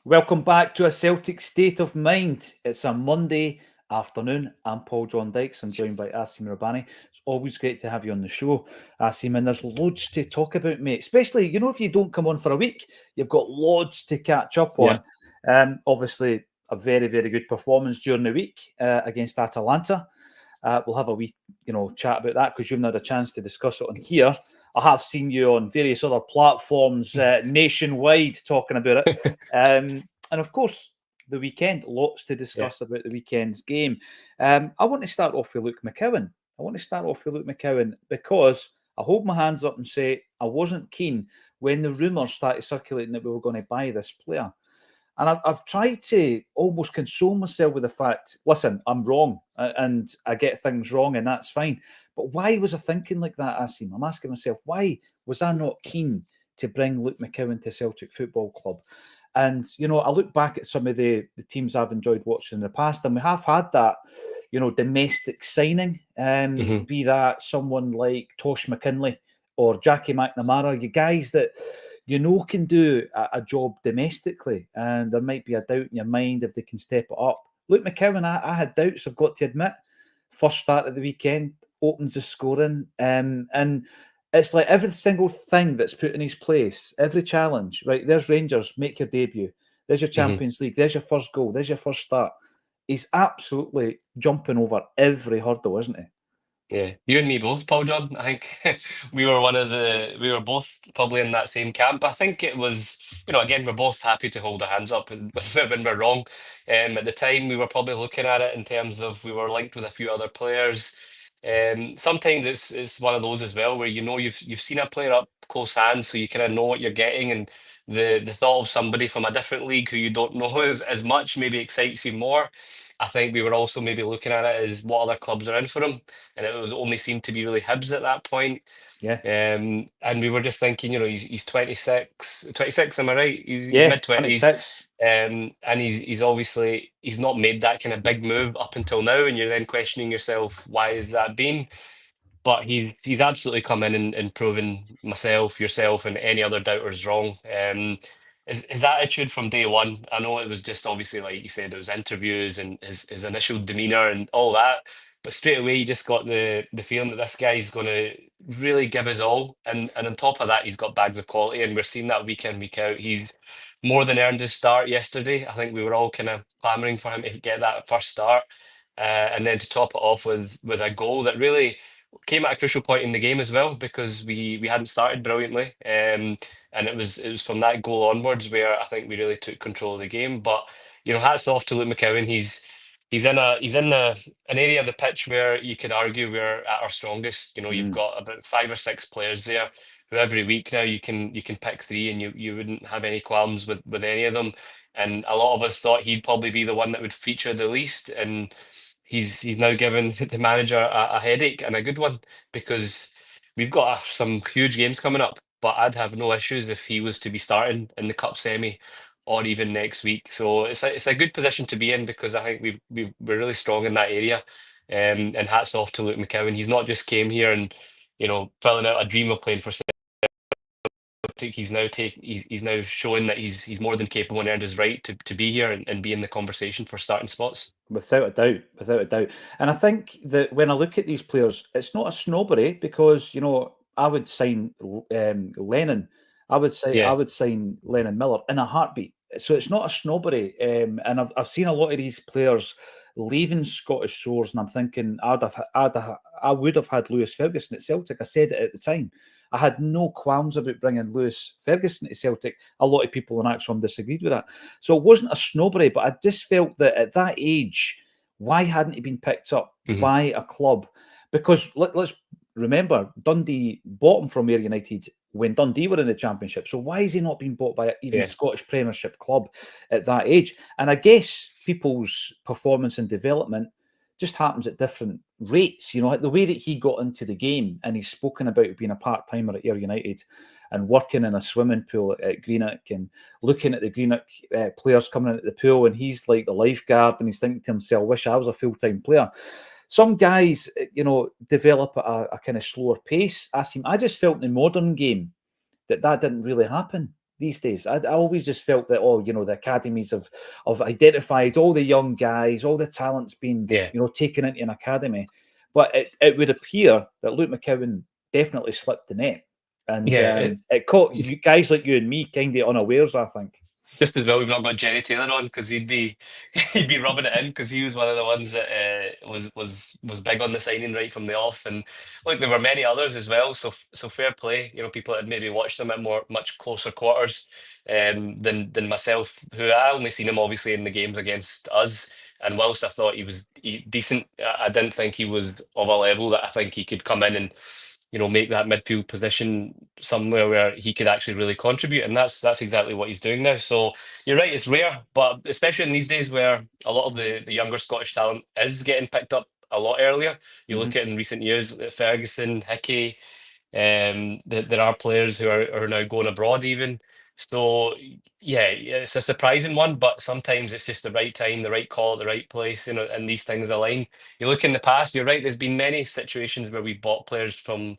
Welcome back to a Celtic State of Mind. It's a Monday afternoon. I'm Paul John Dykes. I'm joined by Asim Rabbani. It's always great to have you on the show, Asim, and there's loads to talk about, mate. Especially, if you don't come on for a week, you've got loads to catch up Yeah, on. Obviously, a very, very good performance during the week against Atalanta. We'll have a wee, chat about that because you've not had a chance to discuss it on here. I have seen you on various other platforms nationwide talking about it. And of course, the weekend, lots to yeah, discuss about the weekend's game. I want to start off with Luke McCowan. Because I hold my hands up and say I wasn't keen when the rumours started circulating that we were going to buy this player. And I've tried to almost console myself with the fact, listen, I'm wrong and I get things wrong and that's fine. But why was I thinking like that, Asim? I'm asking myself, why was I not keen to bring Luke McCowan to Celtic Football Club? And, I look back at some of the teams I've enjoyed watching in the past, and we have had that, domestic signing, hmm be that someone like Tosh McKinley or Jackie McNamara, you guys that can do a job domestically, and there might be a doubt in your mind if they can step it up. Luke McCowan, I had doubts, I've got to admit. First start of the weekend, opens the scoring, and it's like every single thing that's put in his place, every challenge, right? There's Rangers, make your debut. There's your hmm Champions League. There's your first goal. There's your first start. He's absolutely jumping over every hurdle, isn't he? yeah. You and me both, Paul John. I think we were both probably in that same camp. I think it was, again, we're both happy to hold our hands up when we're wrong. At the time, we were probably looking at it in terms of we were linked with a few other players. Sometimes it's one of those as well where you've seen a player up close hands, so you kind of know what you're getting, and the thought of somebody from a different league who you don't know as much maybe excites you more. I think we were also maybe looking at it as what other clubs are in for him, and it was only seemed to be really Hibs at that point. Yeah. And we were just thinking, he's 26, am I right? He's Yeah, mid-20s. 26. And he's obviously he's not made that kind of big move up until now, and you're then questioning yourself, why has that been? But he's absolutely come in and proven myself, yourself, and any other doubters wrong. His attitude from day one, I know it was just obviously like you said, it was interviews and his initial demeanour and all that. But straight away, you just got the feeling that this guy's going to really give his all, and on top of that, he's got bags of quality, and we're seeing that week in week out. He's more than earned his start yesterday. I think we were all kind of clamouring for him to get that first start, and then to top it off with a goal that really came at a crucial point in the game as well, because we hadn't started brilliantly, and it was from that goal onwards where I think we really took control of the game. But hats off to Luke McCowan. He's in an area of the pitch where you could argue we're at our strongest. You've Mm. got about 5 or 6 players there who every week now you can pick three, and you wouldn't have any qualms with any of them. And a lot of us thought he'd probably be the one that would feature the least, and he's now given the manager a headache, and a good one, because we've got some huge games coming up. But I'd have no issues if he was to be starting in the cup semi or even next week. So it's a good position to be in, because I think we're really strong in that area. And hats off to Luke McCowan. He's not just came here and filling out a dream of playing for Celtic. He's now showing that he's more than capable and earned his right to be here and be in the conversation for starting spots. Without a doubt, without a doubt. And I think that when I look at these players, it's not a snobbery because I would sign Lennon. I Yeah. would sign Lenon Miller in a heartbeat. So it's not a snobbery. And I've seen a lot of these players leaving Scottish shores, and I'm thinking I would have had Lewis Ferguson at Celtic. I said it at the time. I had no qualms about bringing Lewis Ferguson to Celtic. A lot of people in Acsom disagreed with that. So it wasn't a snobbery, but I just felt that at that age, why hadn't he been picked up hmm by a club? Because let's remember, Dundee bought him from Ayr United when Dundee were in the Championship. So why is he not being bought by even a Yeah. Scottish Premiership club at that age? And I guess people's performance and development just happens at different rates. Like the way that he got into the game, and he's spoken about being a part-timer at Ayr United and working in a swimming pool at Greenock and looking at the Greenock players coming in at the pool, and he's like the lifeguard, and he's thinking to himself, "Wish I was a full-time player." Some guys, develop at a kind of slower pace. I just felt in the modern game that didn't really happen. these days. I always just felt that, the academies have identified all the young guys, all the talents being, Yeah. taken into an academy. But it would appear that Luke McCowan definitely slipped the net. And Yeah, it caught it's you guys like you and me kind of unawares, I think. just as well we've not got Jerry Taylor on, because he'd be he'd be rubbing it in, because he was one of the ones that was big on the signing right from the off. And look, there were many others as well. So fair play. People that had maybe watched him at much closer quarters than myself, who I only seen him obviously in the games against us. And whilst I thought he was decent, I didn't think he was of a level that I think he could come in and make that midfield position somewhere where he could actually really contribute. And that's exactly what he's doing now. So you're right, it's rare, but especially in these days where a lot of the younger Scottish talent is getting picked up a lot earlier. You Hmm. look at in recent years, Ferguson, Hickey, there are players who are now going abroad even. So yeah, it's a surprising one, but sometimes it's just the right time, the right call at the right place, and these things align. You look in the past, you're right. There's been many situations where we bought players from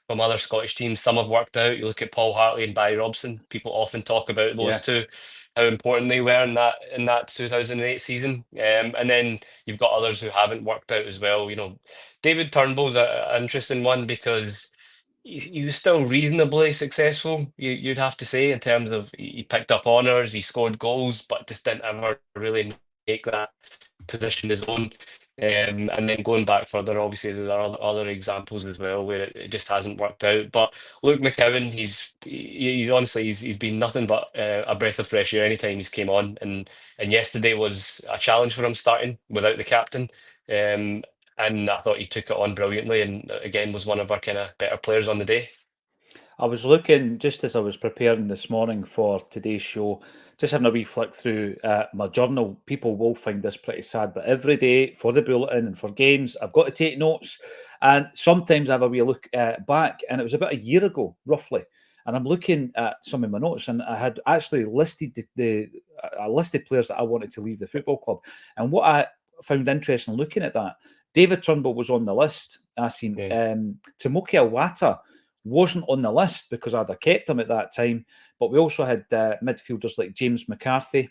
other Scottish teams. Some have worked out. You look at Paul Hartley and Barry Robson. People often talk about those Yeah. two, how important they were in that 2008 season. And then you've got others who haven't worked out as well. David Turnbull's an interesting one, because he was still reasonably successful, you'd have to say, in terms of he picked up honours, he scored goals, but just didn't ever really make that position his own. And then going back further, obviously there are other examples as well where it just hasn't worked out. But Luke McCowan, he's honestly he's been nothing but a breath of fresh air anytime he's came on, and yesterday was a challenge for him starting without the captain. Um, and I thought he took it on brilliantly, and again was one of our kind of better players on the day. I was looking just as I was preparing this morning for today's show, just having a wee flick through my journal. People will find this pretty sad, but every day for the bulletin and for games, I've got to take notes. And sometimes I have a wee look back, and it was about a year ago, roughly. And I'm looking at some of my notes, and I had actually listed I listed players that I wanted to leave the football club. And what I found interesting looking at that, David Turnbull was on the list. I seen Yeah. Tomoki Iwata wasn't on the list because I'd have kept him at that time. But we also had midfielders like James McCarthy.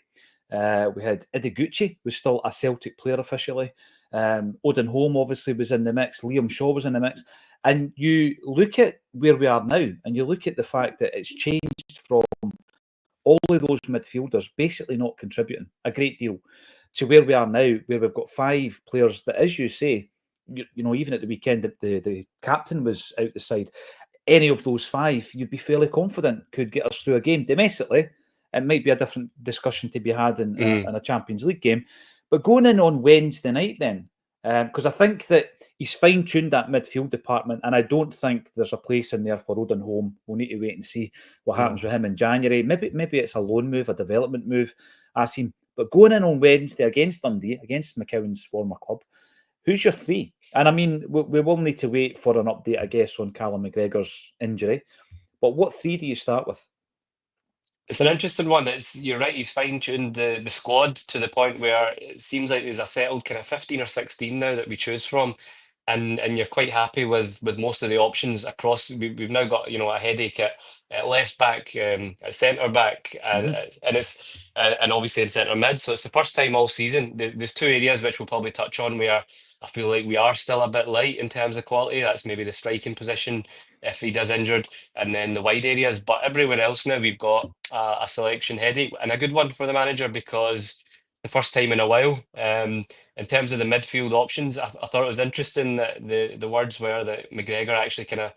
We had Idah was still a Celtic player officially. Odin Holm obviously was in the mix. Liam Shaw was in the mix. And you look at where we are now, and you look at the fact that it's changed from all of those midfielders basically not contributing a great deal to where we are now, where we've got 5 players that, as you say, even at the weekend, the captain was out the side. Any of those 5, you'd be fairly confident could get us through a game. Domestically, it might be a different discussion to be had in a Champions League game. But going in on Wednesday night then, because I think that he's fine-tuned that midfield department, and I don't think there's a place in there for Odin Holm. We'll need to wait and see what happens with him in January. Maybe it's a loan move, a development move, as him. But going in on Wednesday against Dundee, against McCowan's former club, who's your 3? And I mean, we will need to wait for an update, I guess, on Callum McGregor's injury. But what 3 do you start with? It's an interesting one. You're right, he's fine-tuned the squad to the point where it seems like there's a settled kind of 15 or 16 now that we choose from. And you're quite happy with most of the options across. We've now got a headache at left back, at centre back, and obviously in centre mid. So it's the first time all season. There's 2 areas which we'll probably touch on where I feel like we are still a bit light in terms of quality. That's maybe the striking position if he does injured, and then the wide areas. But everywhere else now we've got a selection headache, and a good one for the manager, because the first time in a while. In terms of the midfield options, I thought it was interesting that the words were that McGregor actually kind of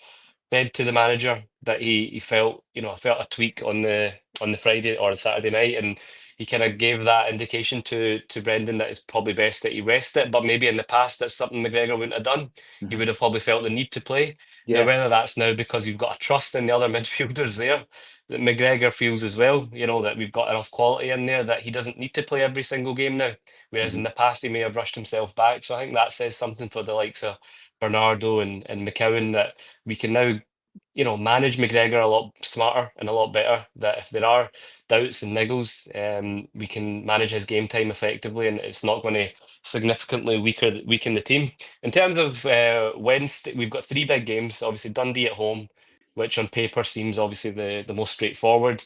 said to the manager that he felt, felt a tweak on the Friday or Saturday night, and he kind of gave that indication to Brendan that it's probably best that he rest it. But maybe in the past that's something McGregor wouldn't have done. He would have probably felt the need to play. Now, Yeah. whether that's now because you've got a trust in the other midfielders there, that McGregor feels as well, that we've got enough quality in there that he doesn't need to play every single game now. Whereas in the past, he may have rushed himself back. So I think that says something for the likes of Bernardo and McCowan, that we can now, manage McGregor a lot smarter and a lot better. That if there are doubts and niggles, we can manage his game time effectively, and it's not going to significantly weaken the team. In terms of Wednesday, we've got 3 big games. Obviously, Dundee at home, which on paper seems obviously the most straightforward.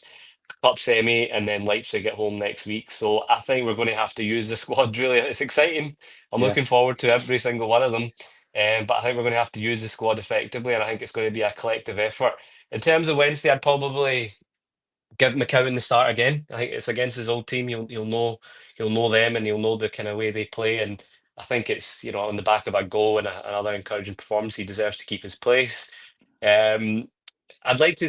Cup semi, and then Leipzig at home next week. So I think we're going to have to use the squad. Really, it's exciting. I'm Yeah. looking forward to every single one of them. But I think we're going to have to use the squad effectively, and I think it's going to be a collective effort. In terms of Wednesday, I'd probably give McCowan the start again. I think it's against his old team. He'll know them, and he'll know the kind of way they play. And I think it's on the back of a goal and another encouraging performance, he deserves to keep his place. Um, I'd like to.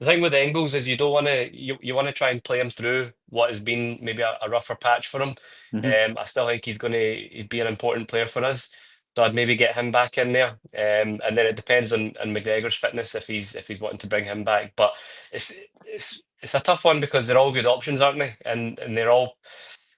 The thing with Engels is you don't want to. You want to try and play him through what has been maybe a rougher patch for him. I still think he'd be an important player for us. So I'd maybe get him back in there, and then it depends on McGregor's fitness if he's wanting to bring him back. But it's a tough one because they're all good options, aren't they? And they're all.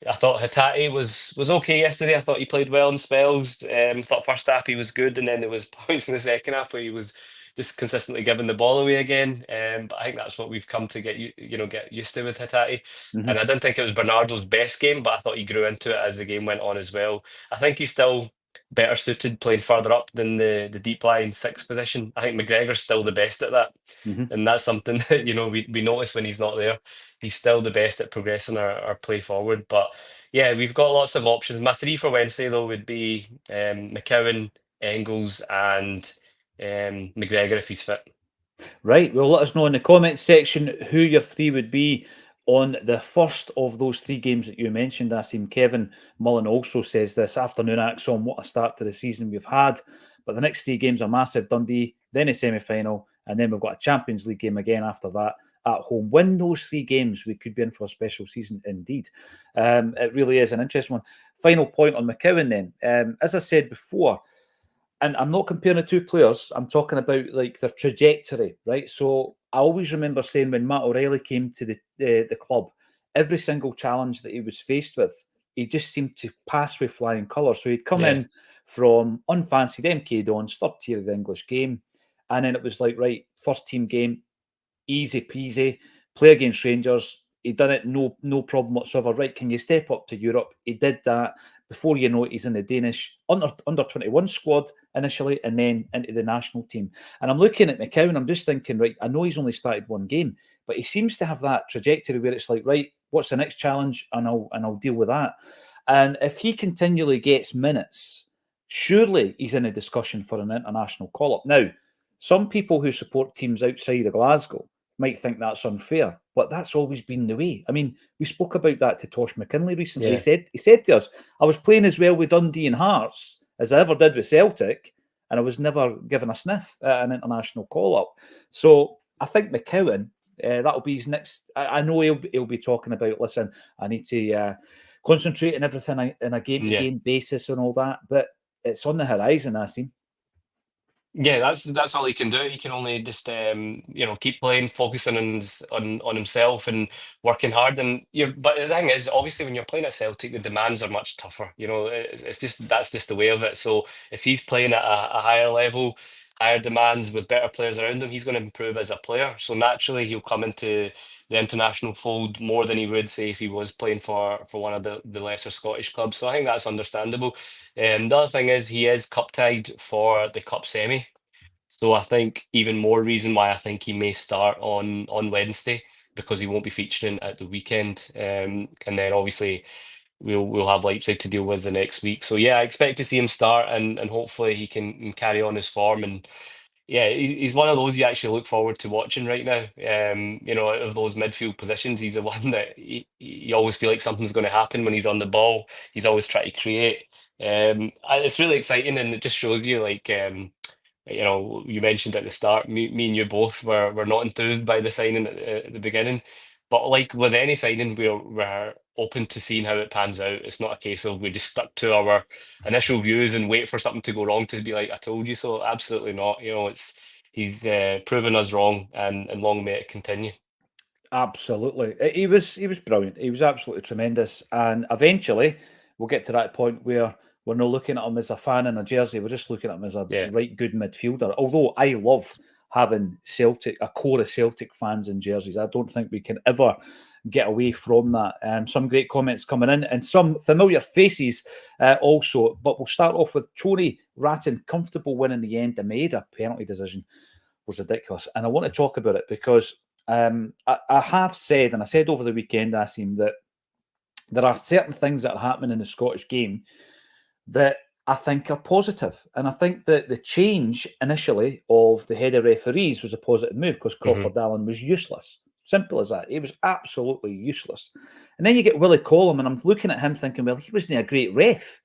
I thought Hatate was okay yesterday. I thought he played well in spells. Thought first half he was good, and then there was points in the second half where he was just consistently giving the ball away again. But I think that's what we've come to get used to with Hatate. And I didn't think it was Bernardo's best game, but I thought he grew into it as the game went on as well. I think he's still better suited playing further up than the deep line sixth position. I think McGregor's still the best at that. And that's something that we notice when he's not there. He's still the best at progressing our play forward. But yeah, we've got lots of options. My three for Wednesday though would be McCowan, Engels, and McGregor if he's fit. Right. Well, let us know in the comments section who your three would be on the first of those three games that you mentioned, Asim. Kevin Mullen also says this afternoon, Acsom, what a start to the season we've had. But the next three games are massive. Dundee, then a semi-final, and then we've got a Champions League game again after that at home. Win those three games, we could be in for a special season indeed. It really is an interesting one. Final point on McCowan then. As I said before, and I'm not comparing the two players, I'm talking about like their trajectory, right? So I always remember saying when Matt O'Reilly came to the club, every single challenge that he was faced with, he just seemed to pass with flying colours. So he'd come in from unfancied MK Dons, third tier of the English game, and then it was like, right, first team game, easy peasy, play against Rangers. He done it, no problem whatsoever. Right, can you step up to Europe? He did that. Before you know it, he's in the Danish under 21 squad initially, and then into the national team. And I'm looking at McCowan, I'm just thinking, right, I know he's only started one game, but he seems to have that trajectory where it's like, right, what's the next challenge? And I'll deal with that. And if he continually gets minutes, surely he's in a discussion for an international call-up. Now, some people who support teams outside of Glasgow might think that's unfair, but that's always been the way. I mean, we spoke about that to Tosh McKinley recently. Yeah. He said to us, I was playing as well with Dundee and Hearts as I ever did with Celtic, and I was never given a sniff at an international call-up. So I think McCowan, that'll be his next. I know he'll be talking about, listen, I need to concentrate on everything in a game-to-game basis and all that, but it's on the horizon, I see. Yeah, that's all he can do. He can only just keep playing, focusing on himself and working hard. And but the thing is, obviously, when you're playing at Celtic, the demands are much tougher. It's just that's just the way of it. So if he's playing at a higher level, higher demands with better players around him, he's going to improve as a player. So naturally, he'll come into the international fold more than he would say if he was playing for one of the lesser Scottish clubs. So I think that's understandable. The other thing is he is cup tied for the cup semi. So I think even more reason why I think he may start on Wednesday because he won't be featuring at the weekend. And then obviously we'll have Leipzig to deal with the next week. So yeah, I expect to see him start and hopefully he can carry on his form. And yeah, he's one of those you actually look forward to watching right now. Out of those midfield positions, he's the one that you always feel like something's going to happen when he's on the ball. He's always trying to create. And it's really exciting and it just shows you like you mentioned at the start, me and you both were not enthused by the signing at the beginning. But like with any signing, we're open to seeing how it pans out. It's not a case of we just stuck to our initial views and wait for something to go wrong to be like, I told you so. Absolutely not. He's proven us wrong and long may it continue. Absolutely. He was brilliant. He was absolutely tremendous. And eventually we'll get to that point where we're not looking at him as a fan in a jersey. We're just looking at him as a right good midfielder. Although I love having a core of Celtic fans in jerseys. I don't think we can ever get away from that. Some great comments coming in and some familiar faces also. But we'll start off with Tony Ratton. Comfortable win in the end. The Maeda penalty decision was ridiculous. And I want to talk about it because I have said, and I said over the weekend, Asim, that there are certain things that are happening in the Scottish game that I think are positive. And I think that the change initially of the head of referees was a positive move because Crawford Allen was useless. Simple as that. He was absolutely useless. And then you get Willie Collum, and I'm looking at him thinking, well, he wasn't a great ref,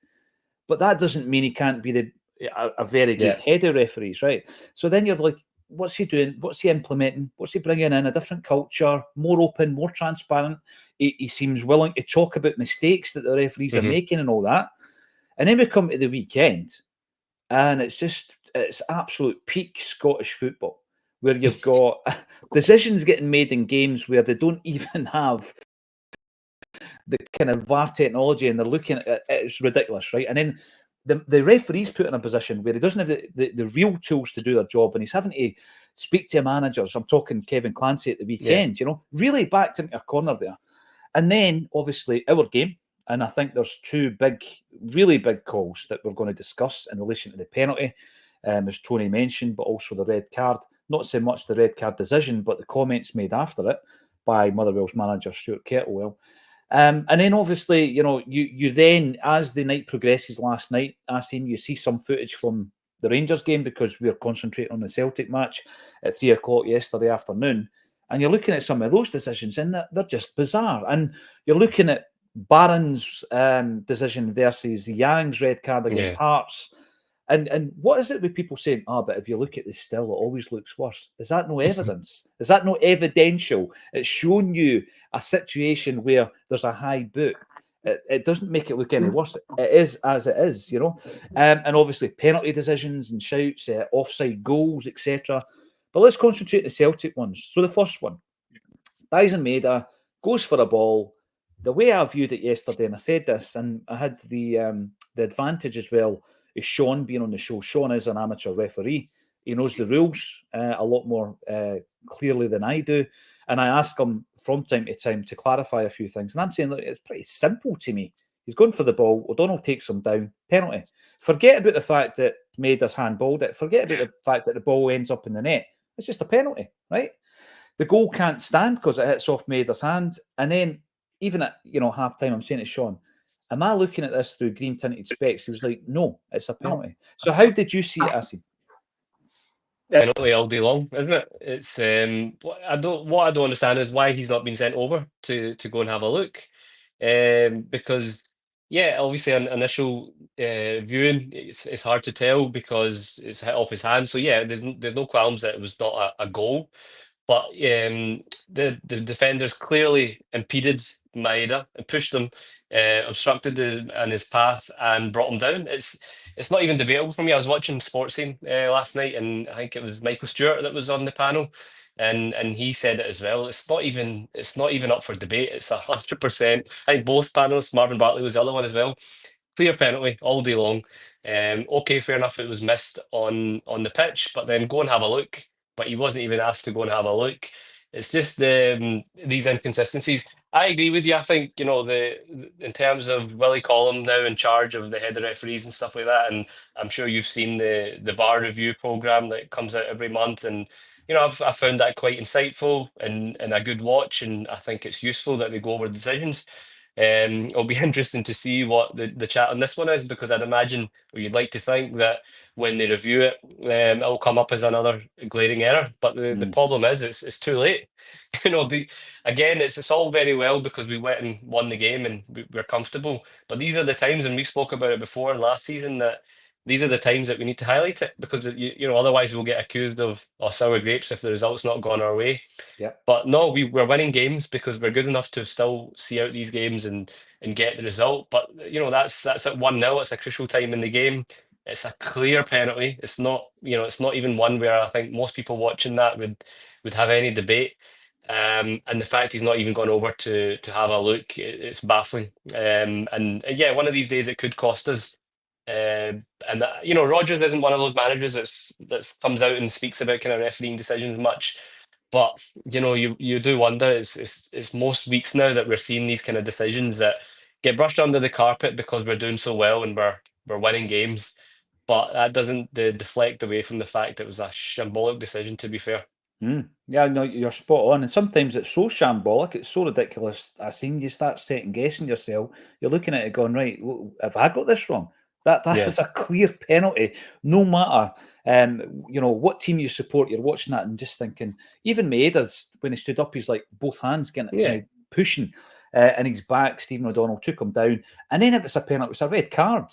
but that doesn't mean he can't be a very good head of referees, right? So then you're like, what's he doing? What's he implementing? What's he bringing in? A different culture, more open, more transparent. He seems willing to talk about mistakes that the referees are making and all that. And then we come to the weekend, and it's absolute peak Scottish football, where you've got decisions getting made in games where they don't even have the kind of VAR technology, and they're looking at it. It's ridiculous, right? And then the referee's put in a position where he doesn't have the real tools to do their job, and he's having to speak to managers. I'm talking Kevin Clancy at the weekend, really backed into a corner there. And then, obviously, our game. And I think there's two really big calls that we're going to discuss in relation to the penalty, as Tony mentioned, but also the red card. Not so much the red card decision, but the comments made after it by Motherwell's manager, Stuart Kettlewell. And then, obviously, you then, as the night progresses last night, Asim, you see some footage from the Rangers game because we're concentrating on the Celtic match at 3 o'clock yesterday afternoon. And you're looking at some of those decisions, and they're just bizarre. And you're looking at Barron's decision versus Yang's red card against Hearts. And what is it with people saying, but if you look at the still, it always looks worse? Is that no evidence? Is that no evidential? It's shown you a situation where there's a high boot. It doesn't make it look any worse. It is as it is, and obviously penalty decisions and shouts, offside goals, etc. But let's concentrate on the Celtic ones. So the first one, Dyson Maeda goes for a ball. The way I viewed it yesterday, and I said this, and I had the advantage as well, is Sean being on the show. Sean is an amateur referee. He knows the rules a lot more clearly than I do. And I ask him from time to time to clarify a few things. And I'm saying, look, it's pretty simple to me. He's going for the ball. O'Donnell takes him down. Penalty. Forget about the fact that Maeda's handballed it. Forget about the fact that the ball ends up in the net. It's just a penalty, right? The goal can't stand because it hits off Maeda's hand. And then even at half time, I'm saying to Sean, am I looking at this through green tinted specs? He was like, no, it's a penalty. So how did you see it, Asim? Penalty all day long, isn't it? It's what I don't understand is why he's not been sent over to go and have a look. Because obviously on initial viewing, it's hard to tell because it's hit off his hand. So there's no qualms that it was not a goal. But the defenders clearly impeded Maeda and pushed him, obstructed in his path and brought him down. It's not even debatable for me. I was watching Sports Scene last night, and I think it was Michael Stewart that was on the panel, and he said it as well. It's not even up for debate. It's 100%. I think both panelists, Marvin Bartley was the other one as well. Clear penalty all day long. Okay, fair enough. It was missed on the pitch, but then go and have a look. But he wasn't even asked to go and have a look. It's just these inconsistencies. I agree with you. I think in terms of Willie Collum now in charge of the head of referees and stuff like that, and I'm sure you've seen the VAR review program that comes out every month, and I've found that quite insightful and a good watch, and I think it's useful that they go over decisions. It'll be interesting to see what the chat on this one is, because I'd imagine, or you'd like to think, that when they review it, it'll come up as another glaring error. But the problem is, it's too late. Again, it's all very well because we went and won the game and we're comfortable. But these are the times, and we spoke about it before last season, that these are the times that we need to highlight it, because otherwise we'll get accused of sour grapes if the result's not gone our way. Yeah. But no, we're winning games because we're good enough to still see out these games and get the result. But that's at 1-0. It's a crucial time in the game. It's a clear penalty. It's not even one where I think most people watching that would have any debate. And the fact he's not even gone over to have a look, it's baffling. And one of these days it could cost us. And Rodgers isn't one of those managers that comes out and speaks about kind of refereeing decisions much. But you do wonder. It's most weeks now that we're seeing these kind of decisions that get brushed under the carpet because we're doing so well and we're winning games. But that doesn't deflect away from the fact it was a shambolic decision, to be fair. Yeah, no, you're spot on. And sometimes it's so shambolic, it's so ridiculous. I seen you start second guessing yourself. You're looking at it going, right, have I got this wrong? That Yeah, is a clear penalty, no matter what team you support. You're watching that and just thinking. Even Maeda's when he stood up, he's like both hands getting kind yeah, of pushing, and his back. Stephen O'Donnell took him down, and then if it's a penalty, it's a red card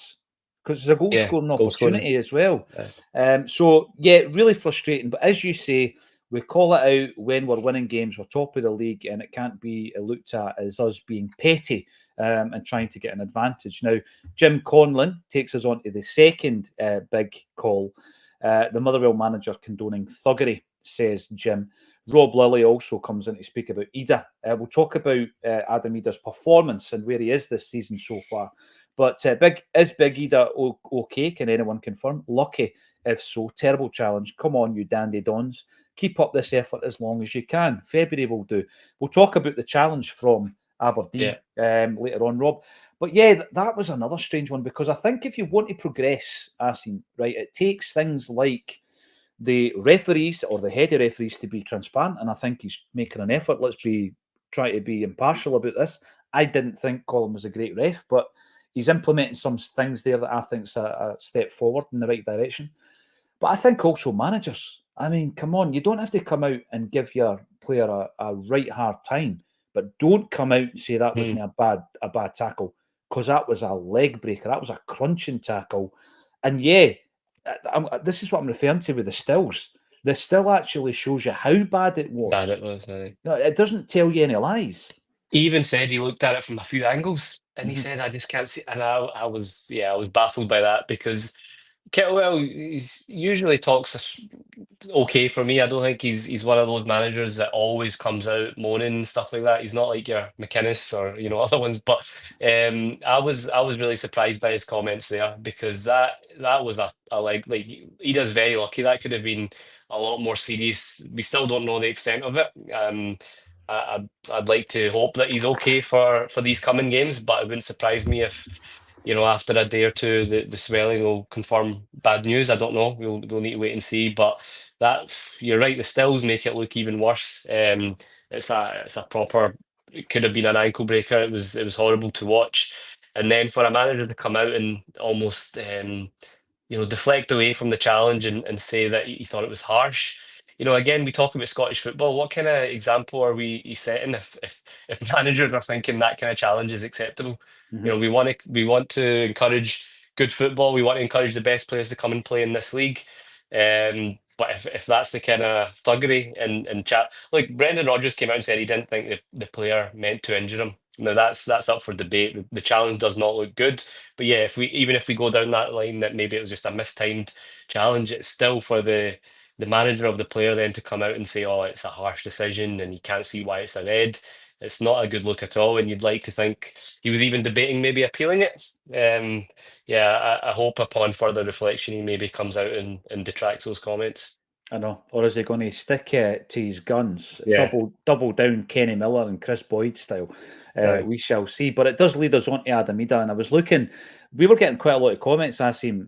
because it's a goal yeah. scoring Goal scoring. opportunity as well. Uh, So yeah, really frustrating. But as you say, we call it out when we're winning games. We're top of the league, and it can't be looked at as us being petty and trying to get an advantage. Now, Jim Conlon takes us on to the second big call. The Motherwell manager condoning thuggery, says Jim. Rob Lilly also comes in to speak about Idah. We'll talk about Adam Idah's performance and where he is this season so far. But Big Idah okay? Can anyone confirm? Lucky, if so. Terrible challenge. Come on, you dandy dons. Keep up this effort as long as you can. February will do. We'll talk about the challenge from Aberdeen later on, Rob. But yeah, that was another strange one because I think if you want to progress, Asim, right, it takes things like the referees or the head of referees to be transparent, and I think he's making an effort. Let's try to be impartial about this. I didn't think Colin was a great ref, but he's implementing some things there that I think is a step forward in the right direction. But I think also managers. I mean, come on, you don't have to come out and give your player a right hard time, but don't come out and say that wasn't a bad tackle because that was a leg breaker. That was a crunching tackle. And yeah, this is what I'm referring to with the stills. The still actually shows you how bad it Bad was. it was. No, it doesn't tell you any lies. He even said he looked at it from a few angles, and he Mhm. said, "I just can't see." And I was, I was baffled by that because Kettlewell he's usually talks okay for me. I don't think he's one of those managers that always comes out moaning and stuff like that. He's not like your McInnes or other ones. But I was really surprised by his comments there because that was a like Idah's very lucky. That could have been a lot more serious. We still don't know the extent of it. I'd like to hope that he's okay for these coming games, but it wouldn't surprise me if after a day or two, the swelling will confirm bad news. I don't know. We'll need to wait and see. But that you're right. The stills make it look even worse. It's a proper. It could have been an ankle breaker. It was horrible to watch. And then for a manager to come out and almost deflect away from the challenge and say that he thought it was harsh. Again, we talk about Scottish football. What kind of example are we setting if managers are thinking that kind of challenge is acceptable? Mhm. We want to encourage good football. We want to encourage the best players to come and play in this league. But if that's the kind of thuggery and chat, like Brendan Rodgers came out and said he didn't think the player meant to injure him. Now that's up for debate. The challenge does not look good. But yeah, if we go down that line that maybe it was just a mistimed challenge, it's still for the manager of the player then to come out and say, "Oh, it's a harsh decision, and you can't see why it's a red." It's not a good look at all, and you'd like to think he was even debating maybe appealing it. Yeah, I hope upon further reflection he maybe comes out and detracts those comments. I know. Or is he going to stick to his guns, Yeah, double down Kenny Miller and Chris Boyd style? aye. We shall see. But it does lead us on to Adam Idah. And I was looking, we were getting quite a lot of comments, Asim,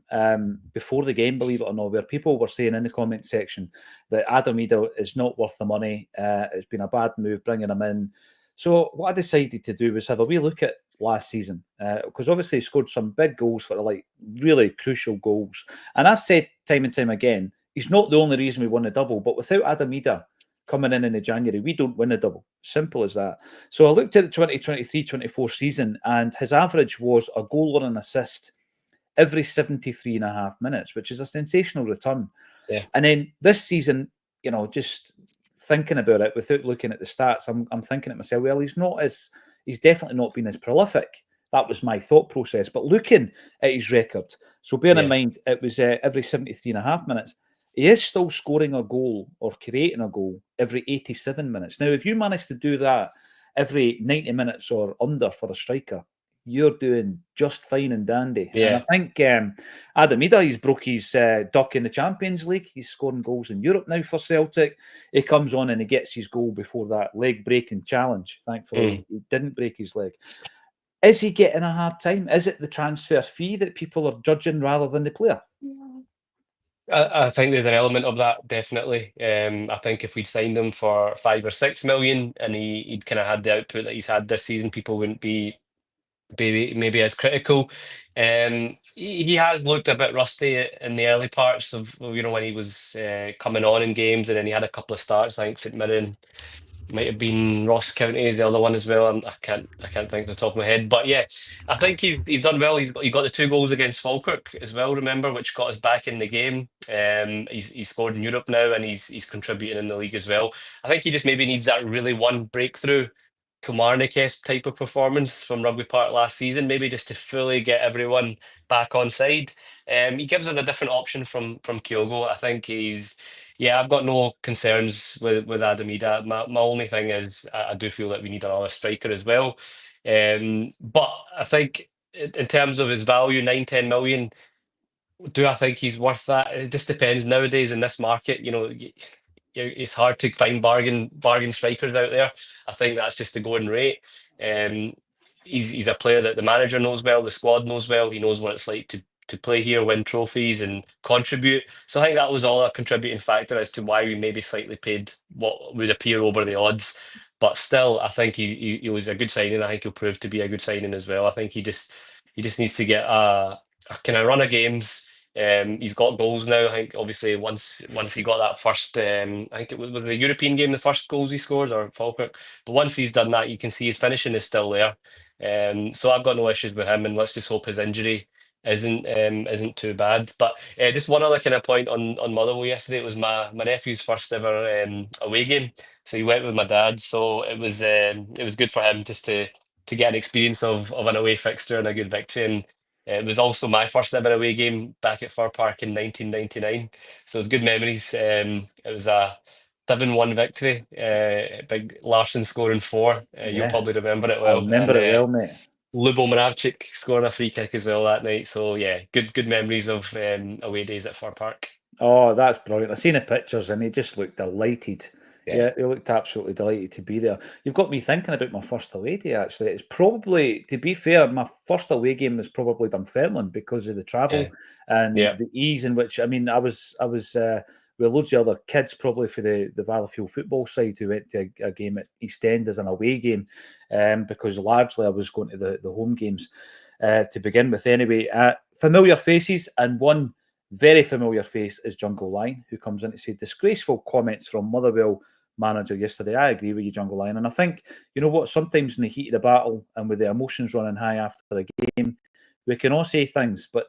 before the game, believe it or not, where people were saying in the comment section that Adam Idah is not worth the money. It's been a bad move bringing him in. So what I decided to do was have a wee look at last season because obviously he scored some big goals for like really crucial goals. And I've said time and time again, he's not the only reason we won the double, but without Adam Idah coming in the January, we don't win a double. Simple as that. So I looked at the 2023-24 season, and his average was a goal or an assist every 73 and a half minutes, which is a sensational return. Yeah. And then this season, just thinking about it without looking at the stats, I'm thinking to myself, well, he's definitely not been as prolific. That was my thought process. But looking at his record, so bearing in Yeah. mind it was every 73 and a half minutes, he is still scoring a goal or creating a goal every 87 minutes. Now, if you manage to do that every 90 minutes or under for a striker, you're doing just fine and dandy. And I Yeah. think Adam Idah, he's broke his duck in the Champions League. He's scoring goals in Europe now for Celtic. He comes on and he gets his goal before that leg-breaking challenge. Thankfully, he didn't break his leg. Is he getting a hard time? Is it the transfer fee that people are judging rather than the player? I think there's an element of that, definitely. I think if we'd signed him for 5 or 6 million and he'd kind of had the output that he's had this season, people wouldn't be maybe as critical. He has looked a bit rusty in the early parts of, when he was coming on in games, and then he had a couple of starts. I think St Mirren might have been Ross County, the other one as well. I can't think off the top of my head, but yeah, I think he's done well. He got the 2 goals against Falkirk as well. Remember, which got us back in the game. He's scored in Europe now, and he's contributing in the league as well. I think he just maybe needs that really one breakthrough Kilmarnock-esque type of performance from Rugby Park last season, maybe just to fully get everyone back on side. He gives it a different option from Kyogo. I think yeah, I've got no concerns with Adam Idah. My only thing is I do feel that we need another striker as well. But I think in terms of his value, 9-10 million, do I think he's worth that? It just depends nowadays in this market. It's hard to find bargain strikers out there. I think that's just the going rate. Um, he's a player that the manager knows well, the squad knows well. He knows what it's like to play here, win trophies, and contribute. So I think that was all a contributing factor as to why we maybe slightly paid what would appear over the odds. But still, I think he was a good signing. I think he'll prove to be a good signing as well. I think he just needs to get a kind of run of games. He's got goals now. I think obviously once he got that first, I think it was the European game, the first goals he scored, or Falkirk. But once he's done that, you can see his finishing is still there. So I've got no issues with him, and let's just hope his injury isn't too bad. But just one other kind of point on Motherwell yesterday. It was my nephew's first ever away game, so he went with my dad. So it was good for him just to get an experience of an away fixture and a good victory. And it was also my first ever away game back at Fir Park in 1999. So it was good memories. It was a 7-1 victory. Big Larson scoring 4. You'll Yeah, probably remember it I well. remember And it well, mate. Lubo Moravcik scoring a free kick as well that night. So yeah, good memories of away days at Fir Park. Oh, that's brilliant. I've seen the pictures and he just looked delighted. Yeah, Yeah, he looked absolutely delighted to be there. You've got me thinking about my first away day, actually. It's probably, to be fair, my first away game was probably Dunfermline because of the travel yeah, and yeah. the ease in which, I mean, I was with loads of other kids, probably for the Valleyfield football side, who went to a game at East End as an away game, because largely I was going to the home games to begin with. Anyway, familiar faces, and one very familiar face is Jungle Lion, who comes in to say disgraceful comments from Motherwell manager yesterday. I agree with you, Jungle Lion. And I think, you know what, sometimes in the heat of the battle and with the emotions running high after a game, we can all say things, but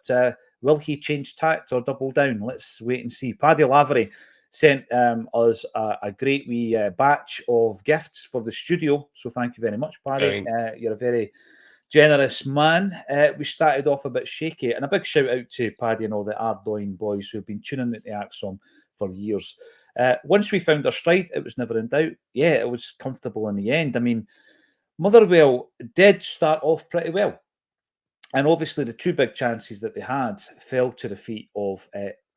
will he change tact or double down? Let's wait and see. Paddy Lavery sent us a great wee batch of gifts for the studio. So thank you very much, Paddy. Brilliant. You're a very generous man. We started off a bit shaky, and a big shout out to Paddy and all the Aberdeen boys who have been tuning into Acsom for years. Once we found our stride, it was never in doubt. Yeah, it was comfortable in the end. I mean, Motherwell did start off pretty well, and obviously the 2 big chances that they had fell to the feet of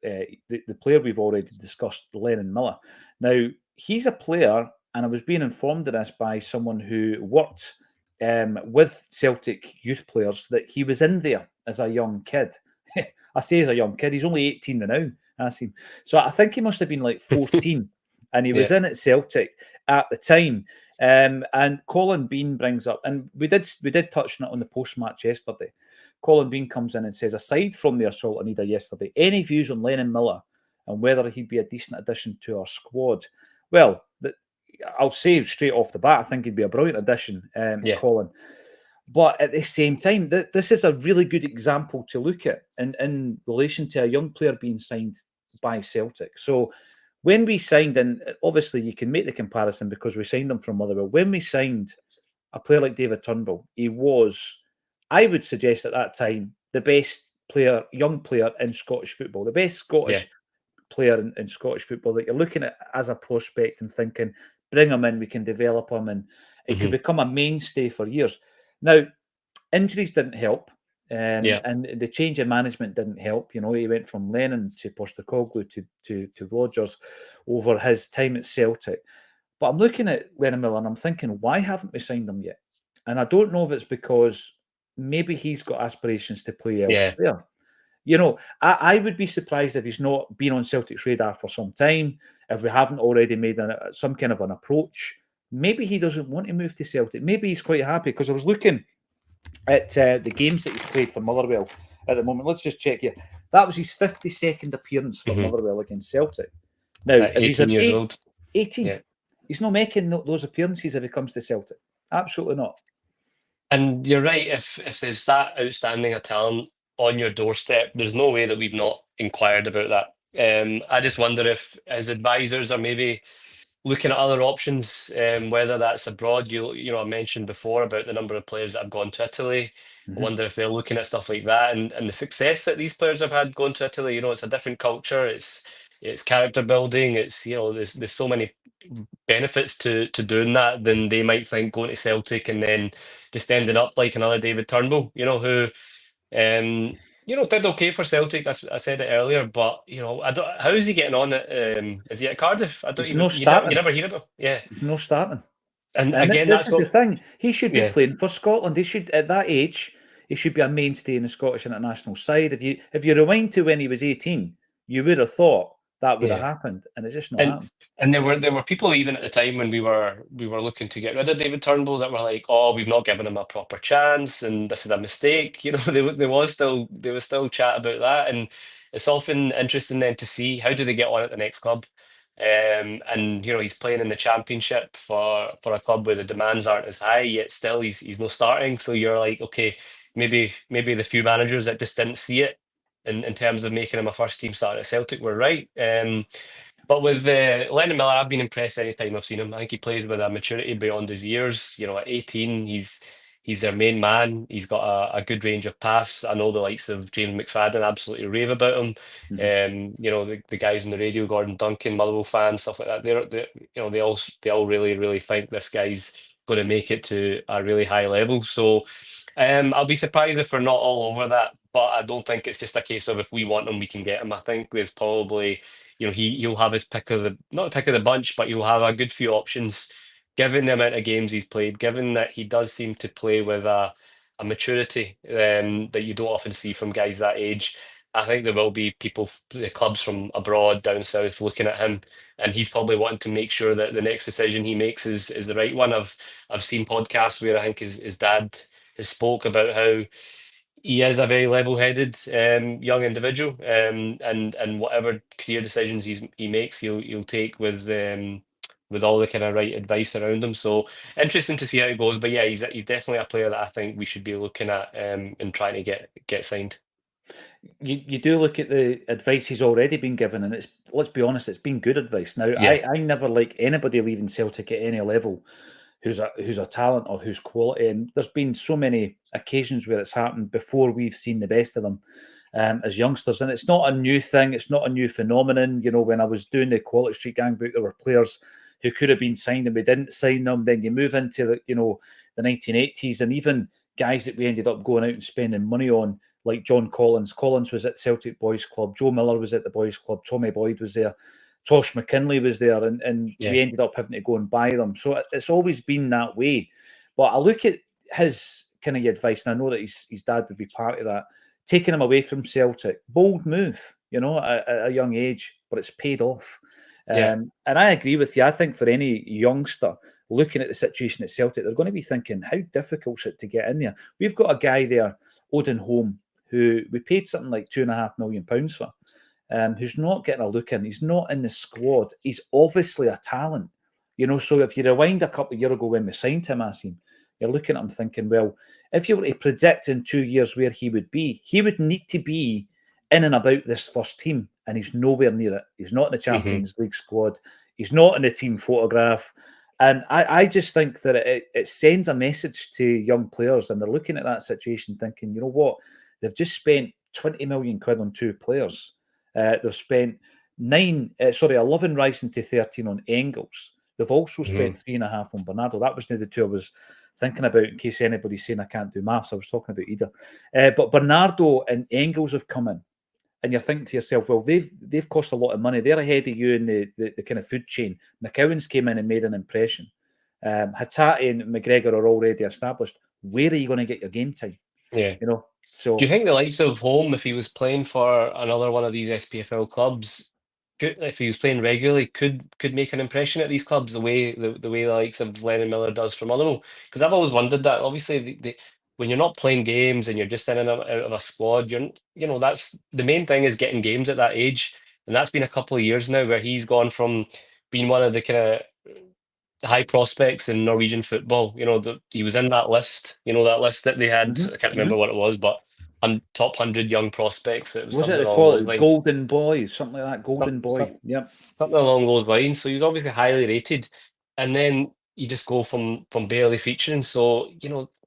the player we've already discussed, Lenon Miller. Now, he's a player, and I was being informed of this by someone who worked with Celtic youth players, that he was in there as a young kid. I say as a young kid, he's only 18 now. So I think he must have been like 14, and he was Yeah, in at Celtic at the time. And Colin Bean brings up, and we did touch on it on the post match yesterday. Colin Bean comes in and says, aside from the assault on Idah yesterday, any views on Lenon Miller and whether he'd be a decent addition to our squad? Well, I'll say straight off the bat, I think he'd be a brilliant addition, yeah, Colin. But at the same time, this is a really good example to look at in relation to a young player being signed by Celtic. So when we signed, and obviously you can make the comparison because we signed him from Motherwell. When we signed a player like David Turnbull, he was, I would suggest at that time, the best player, young player in Scottish football, the best yeah. Scottish player in Scottish football that you're looking at as a prospect and thinking, bring him in, we can develop him, and it could Hmm. become a mainstay for years. Now, injuries didn't help, Yeah, and the change in management didn't help. You know, he went from Lennon to Postecoglou to Rodgers over his time at Celtic. But I'm looking at Lenon Miller and I'm thinking, why haven't we signed him yet? And I don't know if it's because maybe he's got aspirations to play yeah, elsewhere. I would be surprised if he's not been on Celtic's radar for some time, if we haven't already made some kind of an approach. Maybe he doesn't want to move to Celtic. Maybe he's quite happy, because I was looking at the games that he's played for Motherwell at the moment. Let's just check here. That was his 52nd appearance for Motherwell against Celtic. Now, At if he's 18 years old. 18, he's not making those appearances if he comes to Celtic. Absolutely not. And you're right, if there's that outstanding a talent on your doorstep, there's no way that we've not inquired about that. I just wonder if his advisors are maybe looking at other options, whether that's abroad. I mentioned before about the number of players that have gone to Italy. I wonder if they're looking at stuff like that, and the success that these players have had going to Italy. It's a different culture. It's character building. It's there's so many benefits to doing that than they might think going to Celtic and then just ending up like another David Turnbull. Who did okay for Celtic. I said it earlier, but how is he getting on? Is he at Cardiff? I don't He's even. no starting. You never hear about him. Yeah, He's no starting. and again, this that's is the thing. He should be Yeah. playing for Scotland. He should, at that age, he should be a mainstay in the Scottish international side. If you rewind to when he was 18, you would have thought that would have happened, and it's just not happened. And there were people even at the time when we were looking to get rid of David Turnbull that were like, "Oh, we've not given him a proper chance, and this is a mistake." There was still chat about that, and it's often interesting then to see how do they get on at the next club. And he's playing in the Championship for a club where the demands aren't as high, yet still he's not starting. So you're like, okay, maybe the few managers that just didn't see it in terms of making him a first team starter at Celtic were right. But with Lenon Miller, I've been impressed any time I've seen him. I think he plays with a maturity beyond his years. At 18, he's their main man. He's got a good range of pass. I know the likes of James McFadden absolutely rave about him. The guys on the radio, Gordon Duncan, Motherwell fans, stuff like that. They all really, really think this guy's going to make it to a really high level. So I'll be surprised if we're not all over that. But I don't think it's just a case of if we want him, we can get him. I think there's probably he'll have his pick of not the pick of the bunch, but he'll have a good few options, given the amount of games he's played, given that he does seem to play with a maturity that you don't often see from guys that age. I think there will be the clubs from abroad, down south, looking at him, and he's probably wanting to make sure that the next decision he makes is the right one. I've seen podcasts where I think his dad has spoke about how he is a very level-headed young individual, and whatever career decisions he makes, he'll take with all the kind of right advice around him. So interesting to see how it goes. But yeah, he's definitely a player that I think we should be looking at and trying to get signed. You do look at the advice he's already been given, and let's be honest, it's been good advice. Now, I never like anybody leaving Celtic at any level who's a talent or who's quality, and there's been so many occasions where it's happened before we've seen the best of them as youngsters, and it's not a new thing, it's not a new phenomenon. When I was doing the Quality Street Gang book, there were players who could have been signed and we didn't sign them. Then you move into the 1980s, and even guys that we ended up going out and spending money on, like John Collins. Collins was at Celtic Boys Club, Joe Miller was at the Boys Club, Tommy Boyd was there, Tosh McKinley was there, and we ended up having to go and buy them. So it's always been that way. But I look at his kind of advice, and I know that his dad would be part of that, taking him away from Celtic. Bold move, at a young age, but it's paid off. And I agree with you. I think for any youngster looking at the situation at Celtic, they're going to be thinking, how difficult is it to get in there? We've got a guy there, Odin Holm, who we paid something like £2.5 million for. Who's not getting a look in. He's not in the squad. He's obviously a talent. So if you rewind a couple of years ago when we signed him, Acsom, you're looking at him thinking, well, if you were to predict in 2 years where he would need to be in and about this first team, and he's nowhere near it. He's not in the Champions League squad. He's not in the team photograph. And I just think that it sends a message to young players, and they're looking at that situation thinking, you know what, they've just spent 20 million quid on 2 players. They've spent 11 rising to 13 on Engels. They've also spent 3.5 on Bernardo. That was the 2 I was thinking about, in case anybody's saying I can't do maths. I was talking about Idah. But Bernardo and Engels have come in. And you're thinking to yourself, well, they've cost a lot of money. They're ahead of you in the kind of food chain. McCowan's came in and made an impression. Hatate and McGregor are already established. Where are you going to get your game time? Yeah. you know. So Do you think the likes of Home, if he was playing for another one of these SPFL clubs, if he was playing regularly, could make an impression at these clubs the way the likes of Lenon Miller does for Motherwell? Because I've always wondered that. Obviously, when you're not playing games and you're just in and out of a squad, that's the main thing is getting games at that age, and that's been a couple of years now where he's gone from being one of the kind of high prospects in Norwegian football. He was in that list. That list that they had. I can't remember what it was, but top 100 young prospects. It was was something it along called those it lines. Golden Boy, something like that? Golden Boy. Yep. Something along those lines. So he's obviously highly rated, and then you just go from barely featuring. So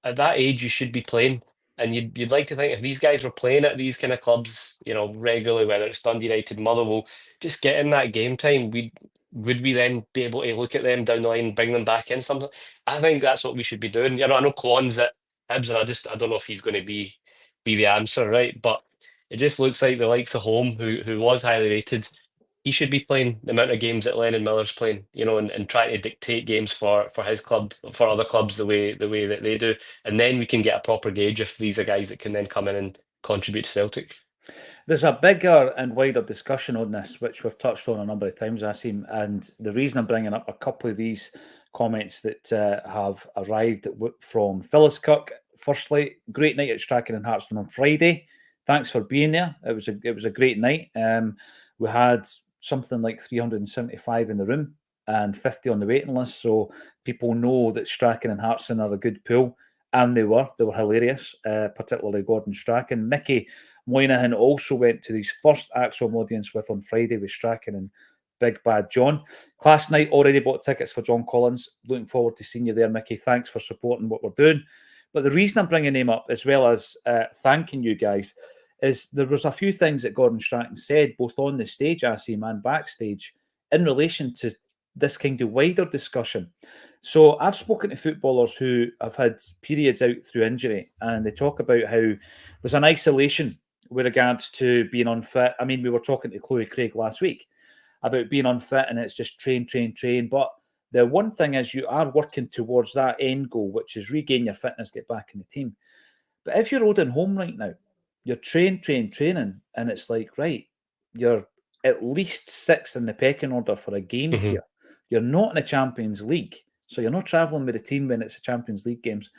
at that age, you should be playing, and you'd like to think if these guys were playing at these kind of clubs, regularly, whether it's Dundee United, Motherwell, just getting that game time, would we then be able to look at them down the line, and bring them back in something? I think that's what we should be doing. I know Cohen's at Hibs, and I don't know if he's going to be the answer, right? But it just looks like the likes of Home, who was highly rated, he should be playing the amount of games that Lenon Miller's playing, and trying to dictate games for his club, for other clubs the way that they do. And then we can get a proper gauge if these are guys that can then come in and contribute to Celtic. There's a bigger and wider discussion on this, which we've touched on a number of times, Asim. And the reason I'm bringing up a couple of these comments that have arrived from Phyllis Kirk. Firstly, great night at Strachan and Hartstone on Friday. Thanks for being there. It was a great night. We had something like 375 in the room and 50 on the waiting list. So people know that Strachan and Hartstone are a good pool. And they were hilarious, particularly Gordon Strachan. Mickey Moynihan also went to his first Acsom audience on Friday with Strachan and Big Bad John. Class night, already bought tickets for John Collins. Looking forward to seeing you there, Mickey. Thanks for supporting what we're doing. But the reason I'm bringing him up, as well as thanking you guys, is there was a few things that Gordon Strachan said, both on the stage, Asim, and backstage, in relation to this kind of wider discussion. So I've spoken to footballers who have had periods out through injury, and they talk about how there's an isolation with regards to being unfit. I mean, we were talking to Chloe Craig last week about being unfit, and it's just train. But the one thing is you are working towards that end goal, which is regain your fitness, get back in the team. But if you're holding home right now, you're training, and it's like, right, you're at least sixth in the pecking order for a game here. You're not in the Champions League, so you're not travelling with the team when it's a Champions League games,